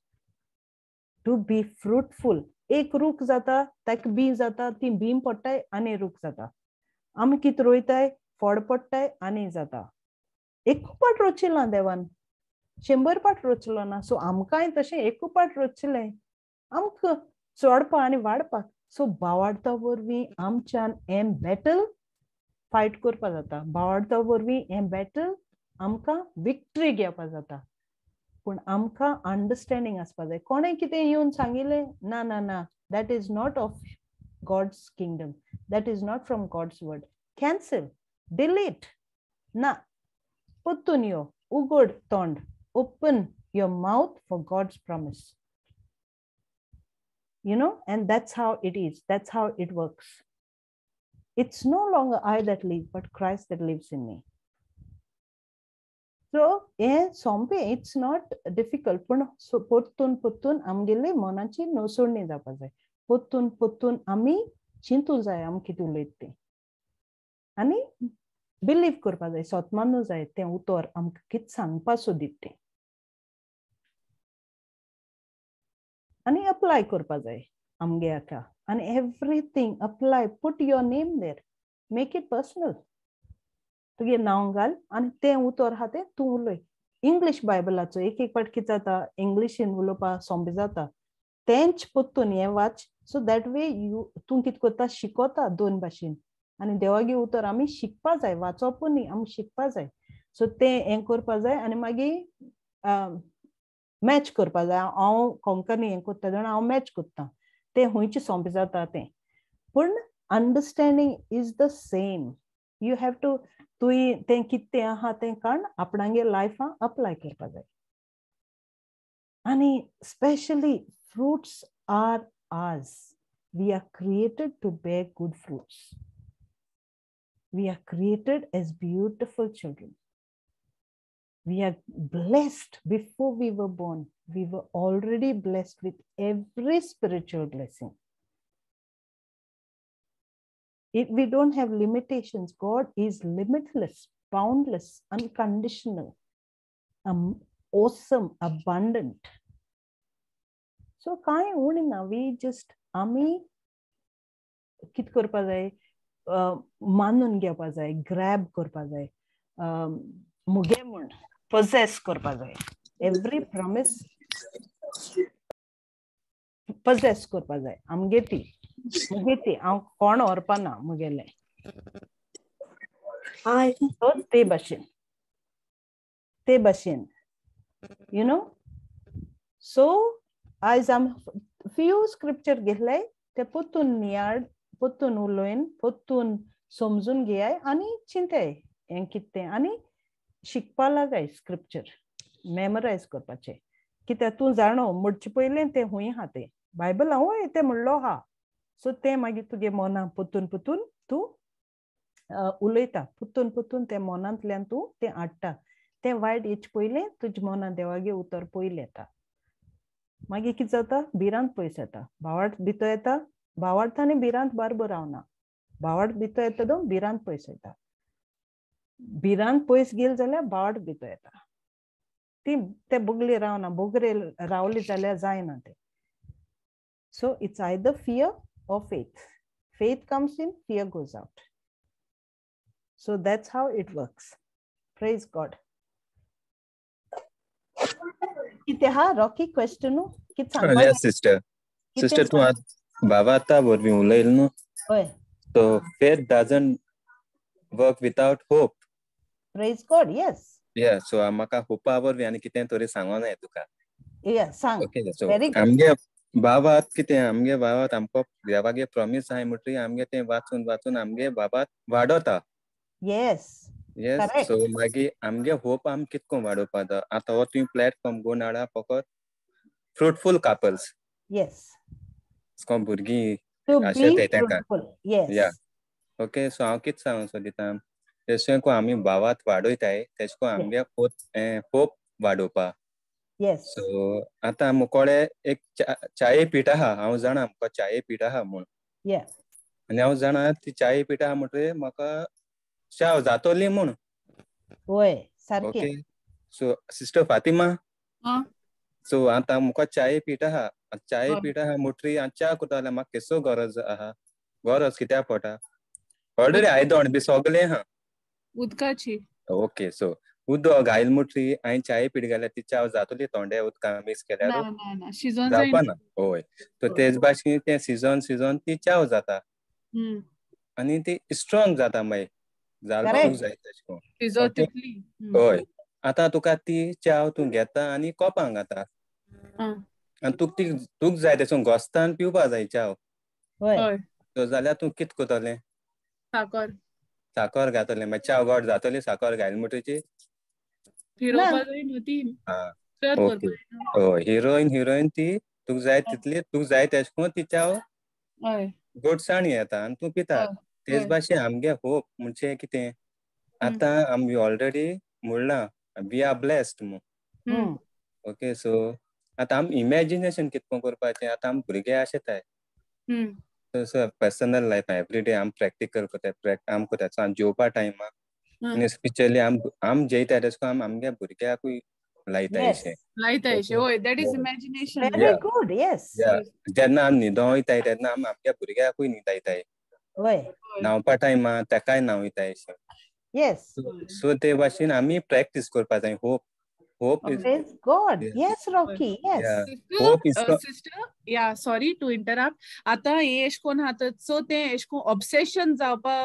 to be fruitful. एक रूख जाता, ताका बी जाता, ती बीम पडटाय आनी रूख जाता. आमी कितें रोयताय, फळ पडटाय आनी जाता. एक पाट रोचिला देवान, 100 पाट रोचलो ना. सो आमकांय तशें एक पाट रोचलें आमकां चोडपा आनी वाडपाक. सो बावाडता वरवीं आमच्यान हें बॅटल फायट करपा जाता. बावाडता वरवीं हें बॅटल आमकां विक्ट्री घेवपा जाता. पूण आमकां अंडरस्टँडींग आसपा जाय. कोणें कितें येवन सांगिल्लें, ना ना ना, that is not of God's kingdom, that is not from God's word. Cancel, delete ना. पोत्तून यो, उगड तोंड, open your mouth for God's promise. You know, and that's how it is. That's how it works. It's no longer I that live, but Christ that lives in me. So, it's not difficult. Pottun amgele monachi nosodni जावपा जाय. पोत्तून आमी चिंतू जाय आमी कितें उलयता तें, आनी believe करपा जाय, सोतमानू जाय तें उतर आमकां कितें सांगपा सोदीत तें, आनी अप्लाय करपा जाय आमगे हाका. आनी everything apply, put your name there, make it personal. तुगे नांव घाल आनी तें उतर आहा तें तूं उलय. इंग्लीश बायबलाचो एक पाट कितें जाता, इंग्लिशीन उलोवपा सोंपें जाता, तेंच पोत्तून हें वाच. सो दॅट वे तूं कितें करता, शिकोता दोन भाशेन. आनी देवागे उतर आमी शिकपा जाय, वाचोपूच न्ही, आमी शिकपा जाय. सो तें हें करपा जाय आनी मागीर मॅच करपा जाय. हांव कोंकणी हें करता जाल्यार हांव मॅच करता, तें खंयचें सोंपें जाता तें. पूण understanding is the same. You have to तुई ते कितें आहा तें काण आपणागे लायफा अप्लाय करपा जाय. आणि specially fruits are ours. We are created to bear good fruits. We are created as beautiful children. We are blessed before we were born. We were already blessed with every spiritual blessing. We don't have limitations. God is limitless, boundless, unconditional, awesome, abundant. So काय उणिना, we just आम्ही कित करपा जाय, मानून घेवपा जाय, grab करपा जाय, मुगे म्हण possess करपा जाय. Every promise possess करपा जाय. आमगे ती हांव कोण व्हरपाना मुगेले. So ते भाशेन, you know. So आज आम few scripture घेतले, ते पोतून नियाड, पोतून उलोयन, पोतून समजून घेयाय आणि चिंताय हें कितें आनी शिकपा लागाय स्क्रिप्चर, मेमोरायज करपाचें. कित्याक तूं जाणो म्हणचे पयलें तें हूंय आहा तें बायबल हांवूय तें म्हणलो आहा. सो तें मागीर तुगे मनां पोतून तूं उलयता, पोतून तें मनांतल्यान तूं तें हाडटा. तें वायट हेचे पयलें तुज्या मनां देवागे उतर पयलें येता. मागीर कितें जाता, भिरांत पयस येता, भावार्थ भितर येता, भावार्थ आनी भिरांत बारबर रावना. भावार्थ भितर येता तो भिरांत पयस येता. भिरांत पयस गेल जाल्यार भावार्थ भितर येता. ते बोगले रावना, बोगरे रावले जाल्यार जायना ते. So it's either fear or faith. Faith comes in, fear goes out. So that's how it works. Praise God. कितें हा रॉकी क्वेश्चन कित सांगपाक? Yes, sister तू बाबा आता वरवीं उलयल न्हू. So faith doesn't work without hope. Praise God. Yes. Yeah, so म्हाका होपा वरवीं आनी कितें तरी सांगो जाय तुका. Yeah, सांग. Okay, so Very good. आमगे बाबात कितें, आमगे बाबात आमको देवागे प्रॉमिस आहाय म्हणटरी आमगे तें वाचून आमगे बाबात वाडोता. Yes. Yes, correct. so मागीर आमगे होप आम कितको वाडोवपा जाय. आतां हो तुवें प्लॅटफॉर्म घेवन हाडा फकत फ्रुटफुल कपल्स. Yes. कोण भुरगीं To अशें be तेंका. fruitful. Yes. Yeah. Okay, so हांव कितें सांगूंक सोदिता, जशें को आमी भावात वाडोयताय तेशें को आमगे होप वाडोवपा. Yes. सो आतां मुकोडे एक चाये पीठ आहा, हांव जाणा आमकां चाये पीठ आहा म्हूण. Yeah. आनी हांव जाणा ती चाये पीठ आहा म्हणटरी म्हाका चाव जातोली म्हूण. होय, सारकें. Okay, so sister Fatima, so आतां मुका चाये पीठ आहा, म्हणटरी च्या कोता जाल्यार म्हाका केसो गरज आहा. गरज कित्याक पडटा, ऑलरेडी आयदोण बी सगलें आहा. उदकाची. ओके, सो उदक घायल म्हणटरी हांवें चाये पीठ घाल्यार ती च्या जातली थोंड्या उदकां मिक्स केल्यार? ना शिजोन जावपा जायना. ना. होय, सो तेच भाशेन तें सिजन ती च्या जाता आनी ती स्ट्रॉंग जाता मागीर जावपाक जाय तशें. शिजो तितली. होय, आतां तुका ती च्या तूं घेता आनी कोपांत घाता आनी तुका जाय तशें घोस्तान पिवपा जाय च्या. होय. जाल्यार तूं कितें कोतलें? साकर घातलें, मागीर च्या गोड जातली. साकर घायल म्हणटची फिरोवपा जाय न्हू ती. ओके, हय, हिरोईन ती तुका जाय तितली, तुका जाय तेश कोन ती च्या गोडसाण येता आनी तूं पिता. तेच भाशेन आमगे होप म्हणजे कितें, आतां आमी ऑलरेडी म्हणलां वी आर ब्लेस्ड म्हूण. ओके, सो आतां आमी इमॅजिनेशन कितको करपाचें. आतां आमी भुरगे आसताय, पर्सनल लायफ एवरीडे आम प्रॅक्टिकल कोताय, आम कोताय जेवपा टायमार आनी स्पेशली आम जेयताय तेश कोन आमगे भुरग्याकूय लायताय अशें. होय, that is imagination. Very good. Yes. जेन्ना आमी न्हिदो वयताय तेन्ना आमी आमगे भुरग्याकूय न्हिदायताय. होय. न्हावपा टायमार तेकाय न्हावयताय अशें. Yes. सो ते भाशेन आमी प्रॅक्टीस करपा जाय. Hope is. Praise God. Yes, Rocky. Yes. Hope is. Sister, sorry to interrupt. आतां हे एश कोन आहा सो ते एश कोन ऑब्सेशन जावपा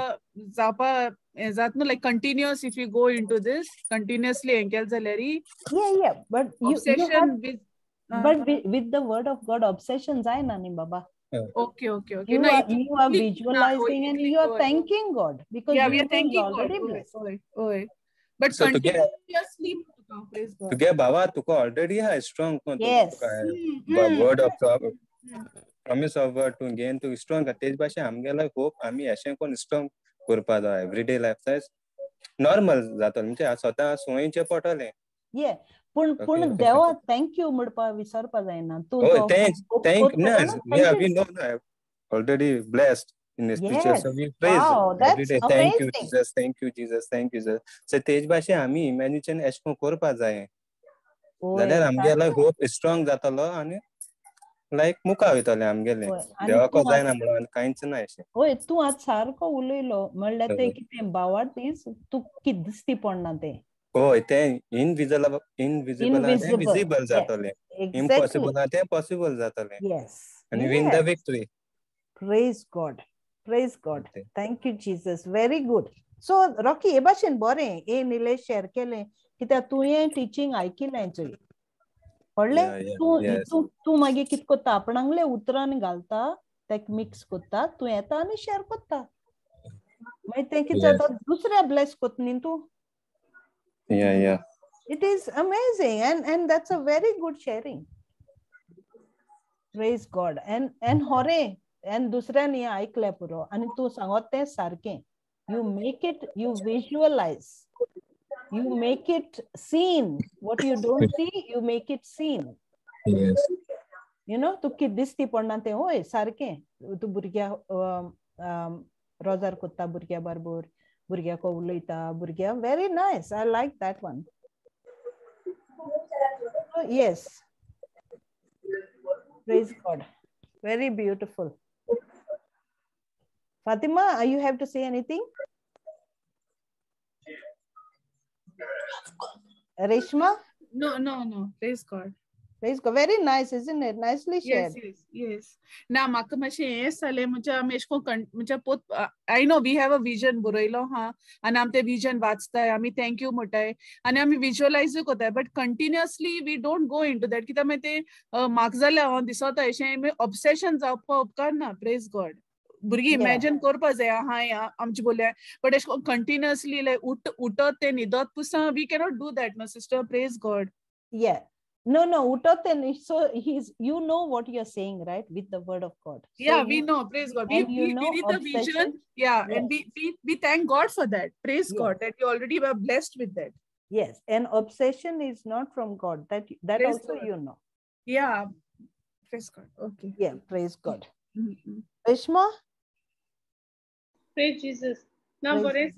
जात न्हू, like continuous if you go into this continuously हें केलें जाल्यार Yeah, but you have, obsession but with the word of God obsession जायना न्ही बाबा. Okay. No, You are visualizing and you are thanking God because we you are will thanking already God. blessed. But So continuously, praise God. तुगे बाबा तुका already ha strong Yes. word of promise of word to gain to strong तेज भाशे आमगेला hope आमी अशें कोण strong करपा जाय everyday life size normal जातले म्हणजे स्वतः सोयीचे पडटले. Yeah. पण देवा thank you म्हणपा विसरपा जायना. तू thank we know already blessed in the spiritual, so we praise wow, every that's day. amazing. Thank you Jesus. So तेज भाशे आमी imagine एशको करपा जाय जाल्यार आमगेला hope strong जातलो आनी लायक मुखार वयतले आमगेले देवाको जायना म्हणून कांयच ना अशें. होय तू आज सारको उलयलो म्हणल्यार ते कितें बावार्थीस तू कित दिसती पडना ते. होय ते इनविजिबल विजिबल जातले, इम्पॉसिबल ते पॉसिबल जातले. Yes. And win the victory. Praise God. Thank you Jesus. Very good. So Rocky हे भाशेन बरें ए निलेश शेअर केलें कित्याक तुवें टिचिंग आयकिलें चोय कळ्ळें. तू मागीर कितें कोत्ता आपणांगले उतरान घालता तेका मिक्स कोत्ता तू येता आनी शेअर कोत्ता मागीर तें कितें जाता दुसऱ्या ब्लेस कोत्ता न्ही तू. It is amazing and that's a very good sharing. Praise God. And होरे and दुसऱ्यानी ऐकलें पुरो आनी तू सांगत तें सारकें. You make it, you visualize, you make it seen. What you don't see, you make it seen. Yes. You know, तू कित दिसती पडना तें होय सारकें. तू भुरग्या रोजार कोत्ता भुरग्या बरोबर भुरग्याक उलयता भुरग्या very nice. I like that one. So, yes. Praise God. Very beautiful. Fatima, you have to say anything? Reshma? No. Praise God. Very nice, isn't it? Nicely shared. Yes. Now, म्हाका मातशें हें जालें म्हणजे आमी एशको म्हणजे पोत I know we have a vision बरयलो हा आनी आमी तें vision वाचताय आमी thank you म्हणटाय आनी आमी visualize कोताय but continuously we don't go into that कित्याक मागीर तें म्हाका जाल्यार हांव दिसता अशें obsession जावपा उपकार ना. Praise God. भुरगीं imagine करपा जाय हाय आमचे बोले but एशको continuously like उठत ते न्हिदत Pusa we cannot do that, no sister. Praise God. Yeah. No, Utoten, so you know what you're saying, right? With the word of God. So we know, praise God. We read the vision, and we thank God for that. Praise God, that you already were blessed with that. Yes, and obsession is not from God. That praise also God. You know. Yeah, praise God. Okay. Yeah, praise God. Reshma? Praise Jesus. Now, praise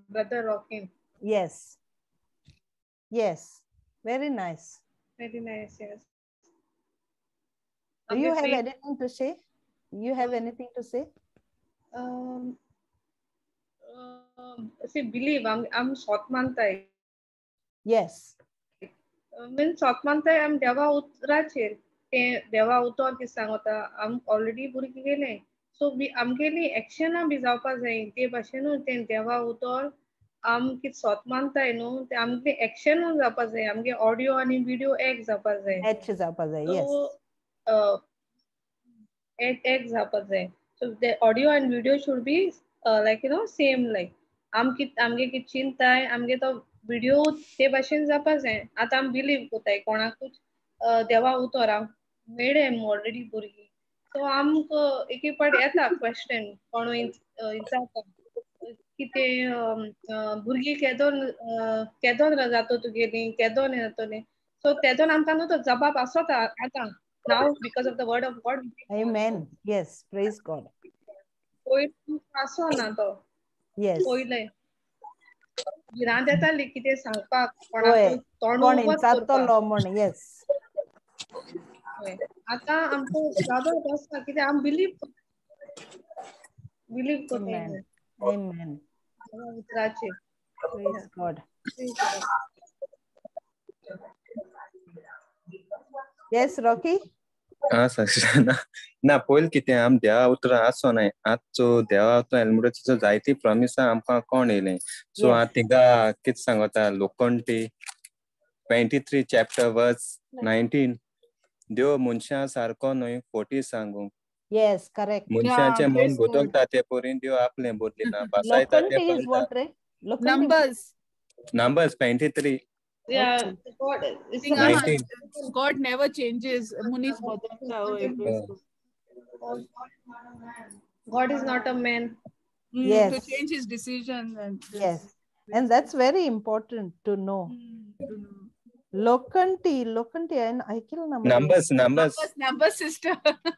Brother Rockin. Yes. Very nice. Very nice, yes. Do you have anything to say? See, believe I'm Sotmantai. Yes. Means Sotmantai I'm Deva Utrache. Deva Utor ki sangota. I'm already burki gele. So we amgeli action am bizaupa zai. Te bashenu ten Deva Utor. आमके सोतमानताय न्हू ते आमगे action जावपा जाय आमगे audio आनी video एक जावपा जाय एक जावपा जाय so the audio and video should be like same like आमगे कित चिंताय आमगे तो व्हिडिओ ते भाशेन जावपा जाय आतां आमी बिलीव कोताय कोणाकूच देवा उतोरा मेळे ऑलरेडी भुरगीं सो आमकां एक पाट येता क्वेश्चन कोण विचारता कितें भुरगीं केदोन जातो तुगेली केदोन येतोली सो तेदोन आमकां न्हू तो जबाब आसोता आतां नाव because of the word of God amen yes praise God पयलीं आसो ना तो यस पयले भिरांत येताली कितें सांगपाक कोणाक तोंड उबत करपाक म्हण यस आतां आमकां जबाब आसता कितें आमी बिलीव कोताय Amen. Praise God. Yes, Rocky? ना पयलीं कितें आम देवा उतरां आसो नाय आजचो देवा उतरां एलमुडोचो जायती प्रॉमिसां आमकां कोण येयलें सो हांव थिंगा कितें सांगता लोकंटी 23 chapter verse 19 देव मनशा सारको न्हय खोटी सांगूंक. Yes, correct. मनशाचे मन praise God. बदलता ते परीन देव आपले बदलिना. बसायता ते Lokanti is कळटा. what, right? Lokanti. Numbers. Numbers 23. Yeah, Okay. God, it's Think, not 19. God never changes. Munish badalta hoye, praise God. God is not a man. To Yes. change his decision and this. Yes. And that's very important to know. To know. लोखंडी and ऐकलं ना Numbers sister.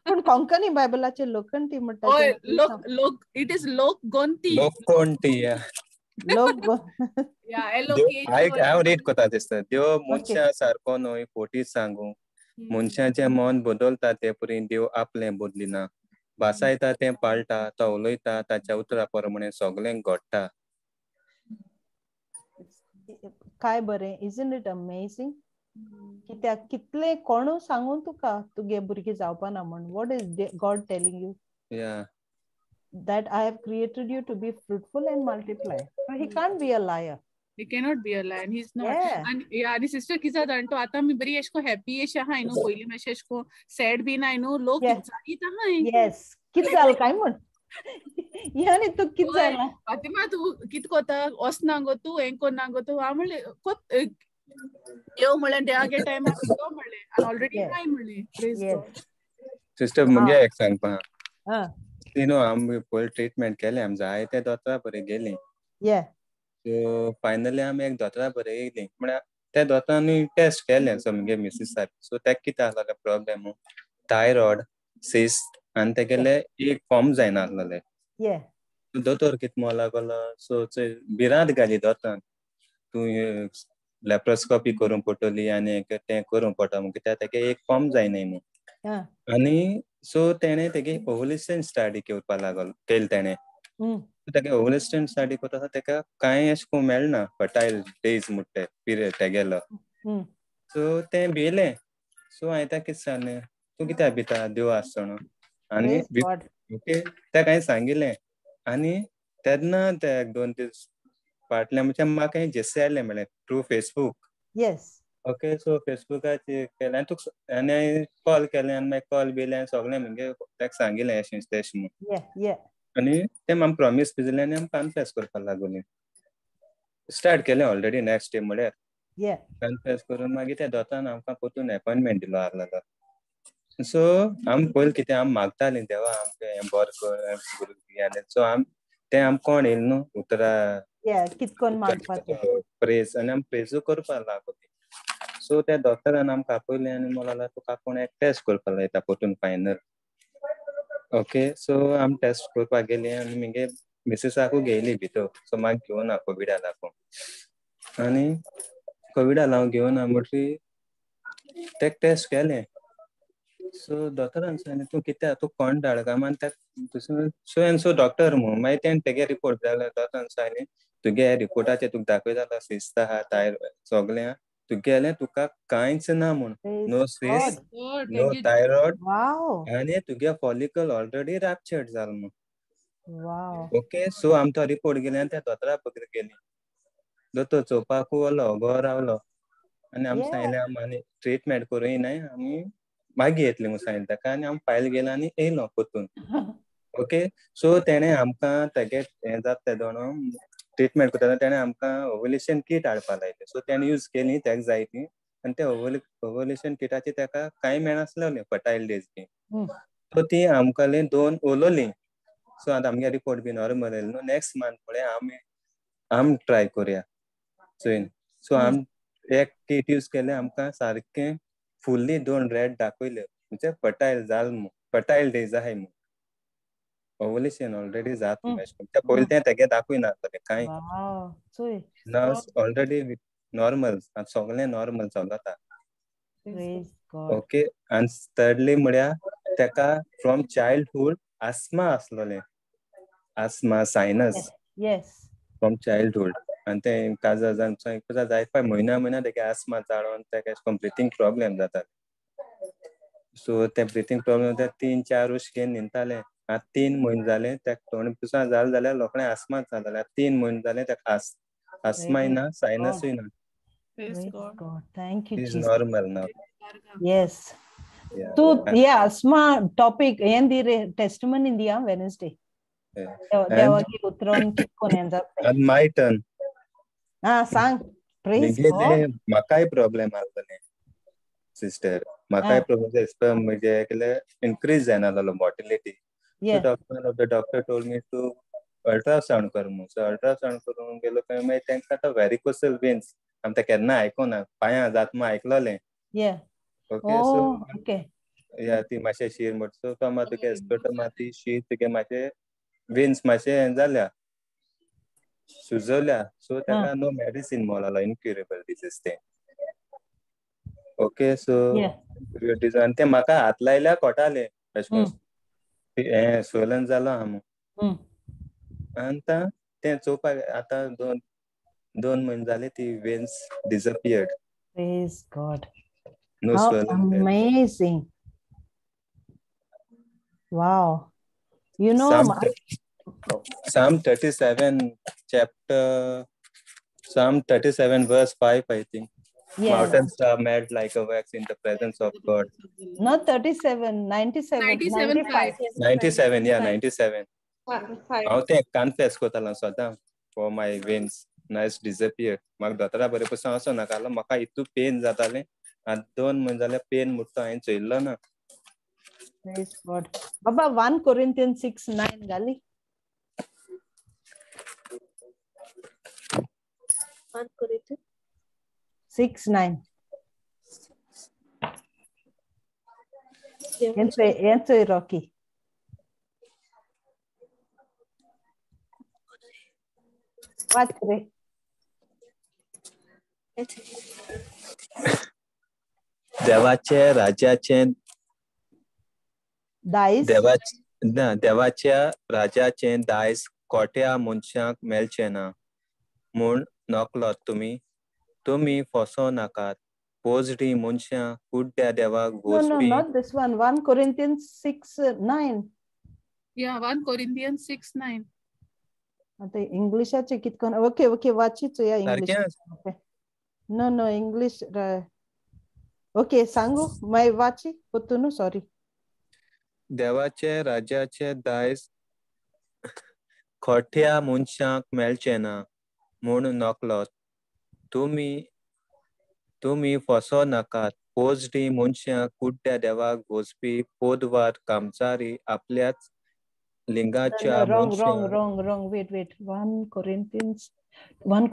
पण कोंकणी बायबलाचे लोखंडी म्हणतात Oh, ते मला look, it is Lok Gonti. लोककोणती लोक Yeah, हांव रीड कोता दिसता. देव मनशा सारको न्हय खोटी सांगूंक. मनशाचे मन बदलता ते परीन देव आपले बदलिना. भासायता ते पाळटा, तो उलयता ताच्या उतरा प्रमाणे सगळें घडटा. काय बरें, isn't it amazing? कित्याक कितले कोण सांगून तुका तुगे भुरगे जावपा ना म्हण. What is God telling you? Yeah. That I have created you to be fruitful and multiply. But he can't be a liar. He cannot be a lion. He's not. Yeah. And sister किसा जाणतो आता मी बरी एशको happy S आहा न्हू पयली मातशे एशको sad बी नाय न्हू लोक जाणीत आहा. Yes. कित जाल काय म्हण. यानी तू कित जाला. फातिमा तू कित कोता वसना गो तू हें कोन्ना गो तू. हांव म्हणले कोत येव म्हणले देवागे टाइम यो म्हणले आणि ऑलरेडी हाय म्हणले. Praise God. सिस्टर मुगे एक सांगपा. हां. तिनो आमी पयली ट्रीटमेंट केले आम जाय ते दोतोरा बरे गेली. Yeah. सो फायनली आमी एक दोतोरा बरे येयली. म्हळ्यार त्या दोतोरांनी टेस्ट केले मुगे मिसेसाक. सो तेका कितें आसलेले प्रॉब्लेम थायरॉयड, सिस्ट आनी तेगेले एक फॉर्म जायना आसलेले. Yeah. दोतोर कितें म्हणूं लागलो सो भिरांत घाली दोतोरान. तूं लॅप्रोस्कोपी करूंक पडटली आनी तें करूंक पडटा कित्याक तेगे एक फॉर्म जायनाय म्हूण. आनी सो तेणें तेगे ओव्युलेशन स्टडी करपा लागलो केली तेणें. तेगे ओव्युलेशन स्टडी करता तेका कांय अशें करून मेळना फर्टायल डेज म्हणटा पिरियड तेगेलो. सो तें भियेलें. सो हांवें ताका कितें सांगलें तूं कित्याक भिता देव आसता न्हू. आनी ओके तेका हांवें सांगिल्लें. आनी तेन्ना ते 2 दीस फाटल्यान म्हणजे म्हाका जेसी आयलें म्हणलें through Facebook. Yes. Okay so फेसबुकाचेर केलें आनी कॉल केलें आनी मागीर कॉल बिलें सगळें म्हणजे तेका सांगिल्लें अशें तेशें म्हूण. Yeah. आनी तें आमी प्रॉमीस बी दिलें आनी आमी कन्फेस करपाक लागोलीं. स्टार्ट केलें ऑलरेडी नेक्स्ट डे म्हळ्यार. Yeah. कन्फेस करून मागीर त्या दोतोरान आमकां परतून अपॉयंटमेंट दिलो आसलेलो. सो आमी पयलीं कितें आमी मागतालीं देवा आमकां हें बरें कर भुरगीं सो तें आमकां कोण येयलें न्हू उतरा. Yeah. कितकोन मागपाचें. प्रेज आनी आमी प्रेजू करपाक लागोलीं. सो त्या दोतोरान आमकां आपयलें आनी म्हणलें तुका कोण एक टेस्ट करपाक लायता परतून फायनल. ओके सो आमी टेस्ट करपाक गेलीं आनी म्हगे मिसेसाकूय घेयली भितर. सो म्हाका घेवन ना कोविडा लागून. आनी कोविडा लागून घेवन ना म्हणटरी तेका टेस्ट केलें. सो दोतोरान सांगलें तूं कित्याक तूं कोण धाड काय म्हण तेका सो एन सो डॉक्टर म्हणून मागीर तेणें तेगे रिपोर्ट जाल्यार दोतोरान सांगलें तुगे रिपोर्टाचेर तुका दाखय जाल्यार सिस्ट आहा थायरॉयड सगळें आहा तुगेलें तुका कांयच ना म्हूण. नो सिस्ट नो थायरॉयड आनी तुगे फॉलिकल ऑलरेडी रॅप्चर्ड जाला म्हूण. ओके सो आमी तो रिपोर्ट गेले आनी त्या दोतोरा बगर गेली. दोतोर चोवपाकू आलो घोव रावलो आनी आमी सांगलें आमी ट्रिटमेंट करूं नाय आमी मागीर येतलीं म्हूण सांगलें तेका आनी आमी फायल गेलो आनी येयलो परतून. ओके सो तेणें आमकां तेगे हें जाता ते दोन ट्रिटमेंट करता तेणें आमकां ओव्युलेशन कीट हाडपा लायलें. सो तेणें यूज केलीं तेका जाय तीं आनी त्या ओव्युलेशन किटाचेर तेका कांय मेळनासलें फर्टायल डेज बी. सो ती आमकां 2 उलोवलीं. सो आतां आमगे रिपोर्ट बी नॉर्मल येयलो न्हू. नेक्स्ट मंथ म्हळ्यार आमी ट्राय करुया चोयन. सो आमी एक कीट यूज केलें आमकां सारकें फुल्ली 2 रेड दाखयल्यो म्हणजे फर्टायल जाल म्हूण फर्टायल डेज आहाय म्हूण. ओव्युलेशन ऑलरेडी जाता म्हूण अशें त्या पयलीं तें तेगे दाखयना जालें कांय. ऑलरेडी नॉर्मल सगळें नॉर्मल चलता. ओके आनी थर्डली म्हळ्यार तेका फ्रॉम चायल्डहूड आस्मा आसलोलें. आस्मा सायनस फ्रॉम चायल्डहूड आनी तें काजार जाय पळय म्हयन्या तेगे आस्मा जाळोन तेका एशें कोन्न ब्रिथींग प्रॉब्लेम जाता. सो ते ब्रिथींग प्रॉब्लेम 3-4 वर्स घेवन निंतालें. आतां 3 म्हयने जाले तेका 2 दिसां जालें जाल्यार रोखडें आस्माच जालें. 3 म्हयने जाले तेका आस्माय ना सायनसूय ना. Praise God. Thank you, It is Jesus. normal now. Yes. तू या अस्मा टॉपिक हें दी रे टेस्टमनी दिया वेडनेसडे देवागे उतरोन कितकोन हें जाता and my turn. सांग प्रेज निगेले म्हाकाय प्रॉब्लेम आसलें सिस्टर म्हाकाय प्रॉब्लेम एस्पर्म म्हणजे केले इनक्रीज जायना जालो mortality so doctor told me to ultrasound कर म्हणून सो अल्ट्रासाउंड करून गेलो काय मागीर तांकां आतां व्हेरिकोसल वेन्स आमी तें केन्ना आयकोना पांयां जात म्हूण आयकलोलें ओके सो या ती मातशें शीर म्हणटा सो तो मात तुगे एस्पर्ट मात ती शीर तुगे मातशें वेन्स मातशें हें जाल्या सुजवल्या सो ताका नो मेडिसीन म्हणलो इनक्युरेबल डिसीज तें ओके सो आनी ते म्हाका हात लायल्या कोटाले हें सोलन जालो आहा म्हणून आनी तें चोवपाक आतां दोन म्हयने जाले ती veins disappeared praise God no swelling amazing wow you know Psalm 37 verse 5 I think mountains are melt like a wax in the presence of God. Not 37, 97 yeah 97 हांव तें कन्फेस कोतालो सदां for my veins nice disappear म्हाका दोतोरा बरें पसून वचो नाका जालो म्हाका इतू पेन जातालें आनी 2 म्हयने जाल्यार पेन मुट्टो हांवें चोयल्लो ना Praise God. Baba 1 Corinthians 6:9 gali 1 Corinthians 6:9 Enzo Rocky What re देवाचे राजाचे दायज देवाच्या राजाचे दायज कोट्या मनशांक मेळचें ना म्हूण नकलोत तुमी फसो नाकात पोजडी मनशां कुड्ड्या देवाक घोसपी not this one 1 Corinthians 6:9 Yeah, 1 Corinthians 6:9 आता इंग्लिशाचे कितकोन ओके वाचीच या इंग्लिश नो इंग्लिश ओके सांगू माय वाची पोतुनु सॉरी देवाचे राजाचे दायज खोट्या मनशांक मेळचें ना म्हूण नकलोत तुमी फसो नाकात पोजडी मनशां कुड्ड्या देवाक घोसपी पोदवार कामचारी आपल्याच लिंगाच्या wrong wait 1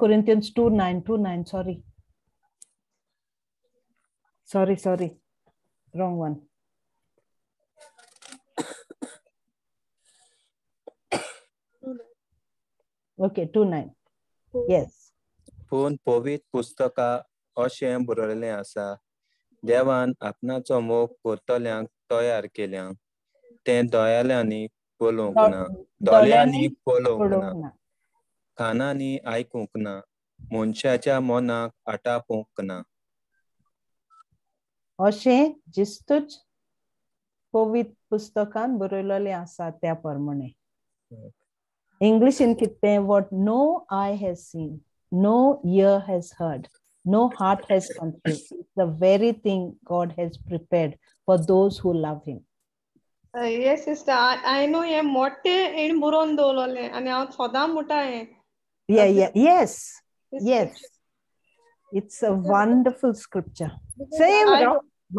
Corinthians 2:9 sorry wrong one okay 2:9 yes पूण पवित्र पुस्तका अशें बरयल्लें आसा देवान आपणाचो मोग करतल्यांक तयार केल्यांक तें दोळ्यांनी पळोवंक ना दोळ्यांनी पळोवंक ना कानांनी आयकूंक ना मनशाच्या मनाक आटापूंक ना अशें जिस्तूच पवित्र पुस्तकान बरयल्लें आसा त्या प्रमाणे इंग्लिशीन कितें what no eye has seen no ear has heard no heart has conceived the very thing God has prepared for those who love him yes sister I know हे मोठे इन बुरोन दवरलें आनी हांव सदां मुटा हे yes it's a wonderful scripture same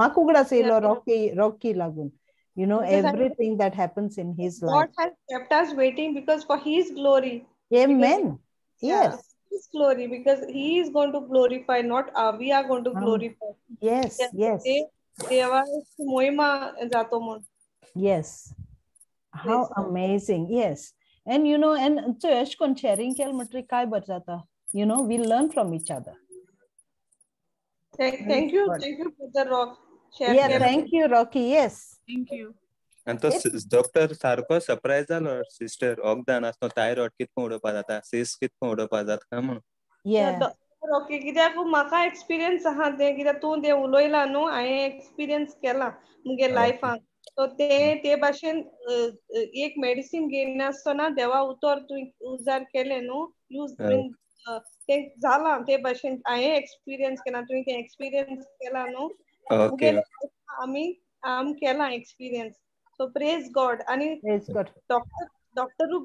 माकू गडा Cello Rocky लागून you know everything that happens in his life God has kept us waiting because for his glory amen yes his glory because he is going to glorify not we are going to glorify yes देवा महिमा जातो म्हण yes how amazing yes and you know and so अश कोन sharing केल म्हटरी काय बर जाता you know we learn from each other thank you brother Rock thank you Rocky yes thank you आनी तो डॉक्टर सारको सरप्रायज जालो सिस्टर ओगदान आसतो थायरॉइड कितको उडोवपा जाता सिस्ट कितको उडोवपा जाता काय म्हणून ओके कित्याक म्हाका एक्सपिरियन्स आहा ते कित्याक तूं ते उलयला न्हू हांवें एक्सपिरियन्स केला मुगे लायफान सो ते भाशेन एक मेडिसीन घेयना आसतना देवा उतर तूं उजार केले न्हू यूज ते जाला ते भाशेन हांवें एक्सपिरियन्स केला तुवें ते एक्सपिरियन्स केला न्हू मुगे आमी आम केला एक्सपिरियन्स. So praise God. आणि Praise God. डॉक्टर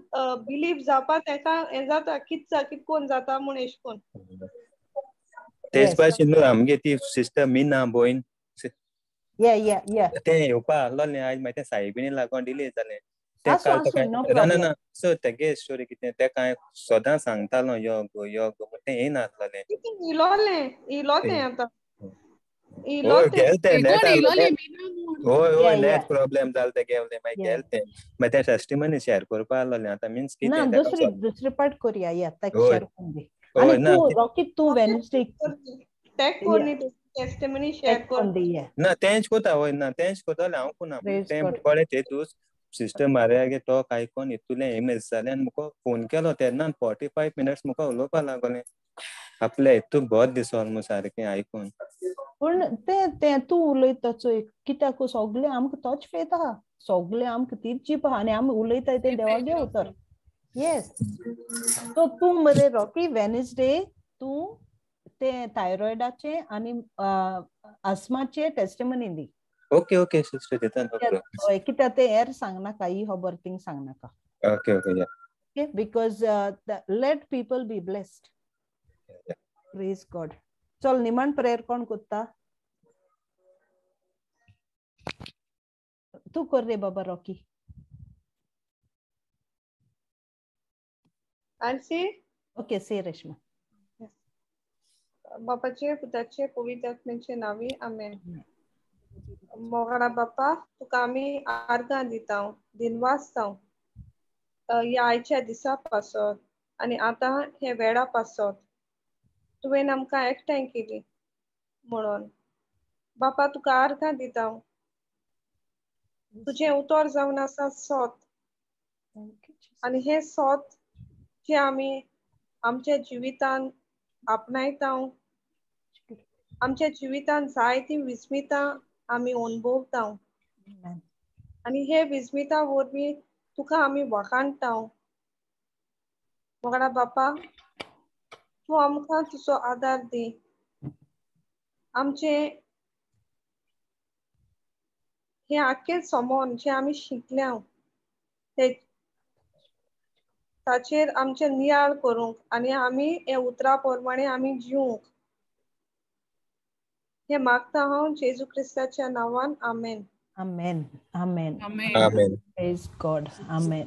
बिलीव जावपा तेका हे जाता कित कोण जाता म्हूण एश कोन. तेच Yes. भाशेन न्हू आमगे ती सिस्टर मिना भोयन Yeah. ते येवपा आहलोलें आयज मागीर ते सायबीणी लागोन डिले जालें. ते आसूं, काल आसूं, no ना problem. ना सो तेगे स्टोरी कितें ते कांय सदां सांगतालो यो गो म्हण ते येना आहलोलें. इलो तें आतां. इलो ओय तें. गेलते नेट इलोले मीना म्हूण. ओय Yeah. नेट प्रॉब्लेम जाल ते गेवले मागीर Yeah. गेलते मागीर ते टेस्टिमनी शेअर करपा आहलोलें आतां मिन्स ना कितें दुसरी पार्ट करूया. या ताका ओय शेअर करून दे. आणि ओय ना तू रॉकी तू वेनसडे टॅग कोरनी टेस्टिमनी शेअर चेक कोर. करून दे. या ना तेंच कोता ओय ना तेंच कोताले हांव कोना Praise ते God. मुकोडे तेतूस सिस्टर मारियागे टॉक आयकोन इतुलें इमेज जालें आनी मुको फोन केलो तेन्ना 45 मिनिट्स मुको उलोवपा लागोलें आपल्या हितू बोत दिसोन मुगो सारकें आयकोन. पूण ते तू उलयता चोय कित्याक सगळे आमकां तोच फेथ आहा. सगळे आमकां तीच जीप आहा आनी आमी उलयताय ते देवागे उतर. येस. सो तू मरे रॉकी वेनसडे तू ते थायरॉयडाचे आनी अस्थमाचे टेस्टिमनी दी. ओके सिस्टर दिता नो प्रॉब्लेम. कित्याक ते एर सांगनाका ही खबर थिंग सांगनाका. ओके या Okay, because let people be blessed. Praise God. चल निमण प्रेयर कोण कोत्ता? तू कर रे बाबा रॉकी. आरसी. ओके से रेश्मा. बापाचे पुताचे पवित्र आत्म्याचे नावी आमेन. मोगडा बापा तुका आमी आर्गां दिता दिनवास जावं ह्या आयच्या दिसा पासत आनी आतां हे वेळा पासत तुवें आमकां एकठांय केली म्हणून बापा तुका आर्गां दिता. तुजें उतर जावन आसा सोत आनी हे सोत जे आमी आमच्या जिवितान आपणायता आमच्या जिवितान जायतीं विस्मितां आमी अनुभवता आनी हे विस्मिता वरवीं तुका आमी वखाणटा. मोगडा बापा तूं आमकां तुजो आदार दी. आमचे हे आख्खे समोन जे आमी शिकल्या ते ताचेर आमचे नियाळ करूंक आनी आमी हे उतरा प्रमाणे आमी जिवंक हे मागता हांव जेजू क्रिस्ताच्या नांवान आमेन. Amen. Amen. आमेन. आमेन. Praise God. Amen.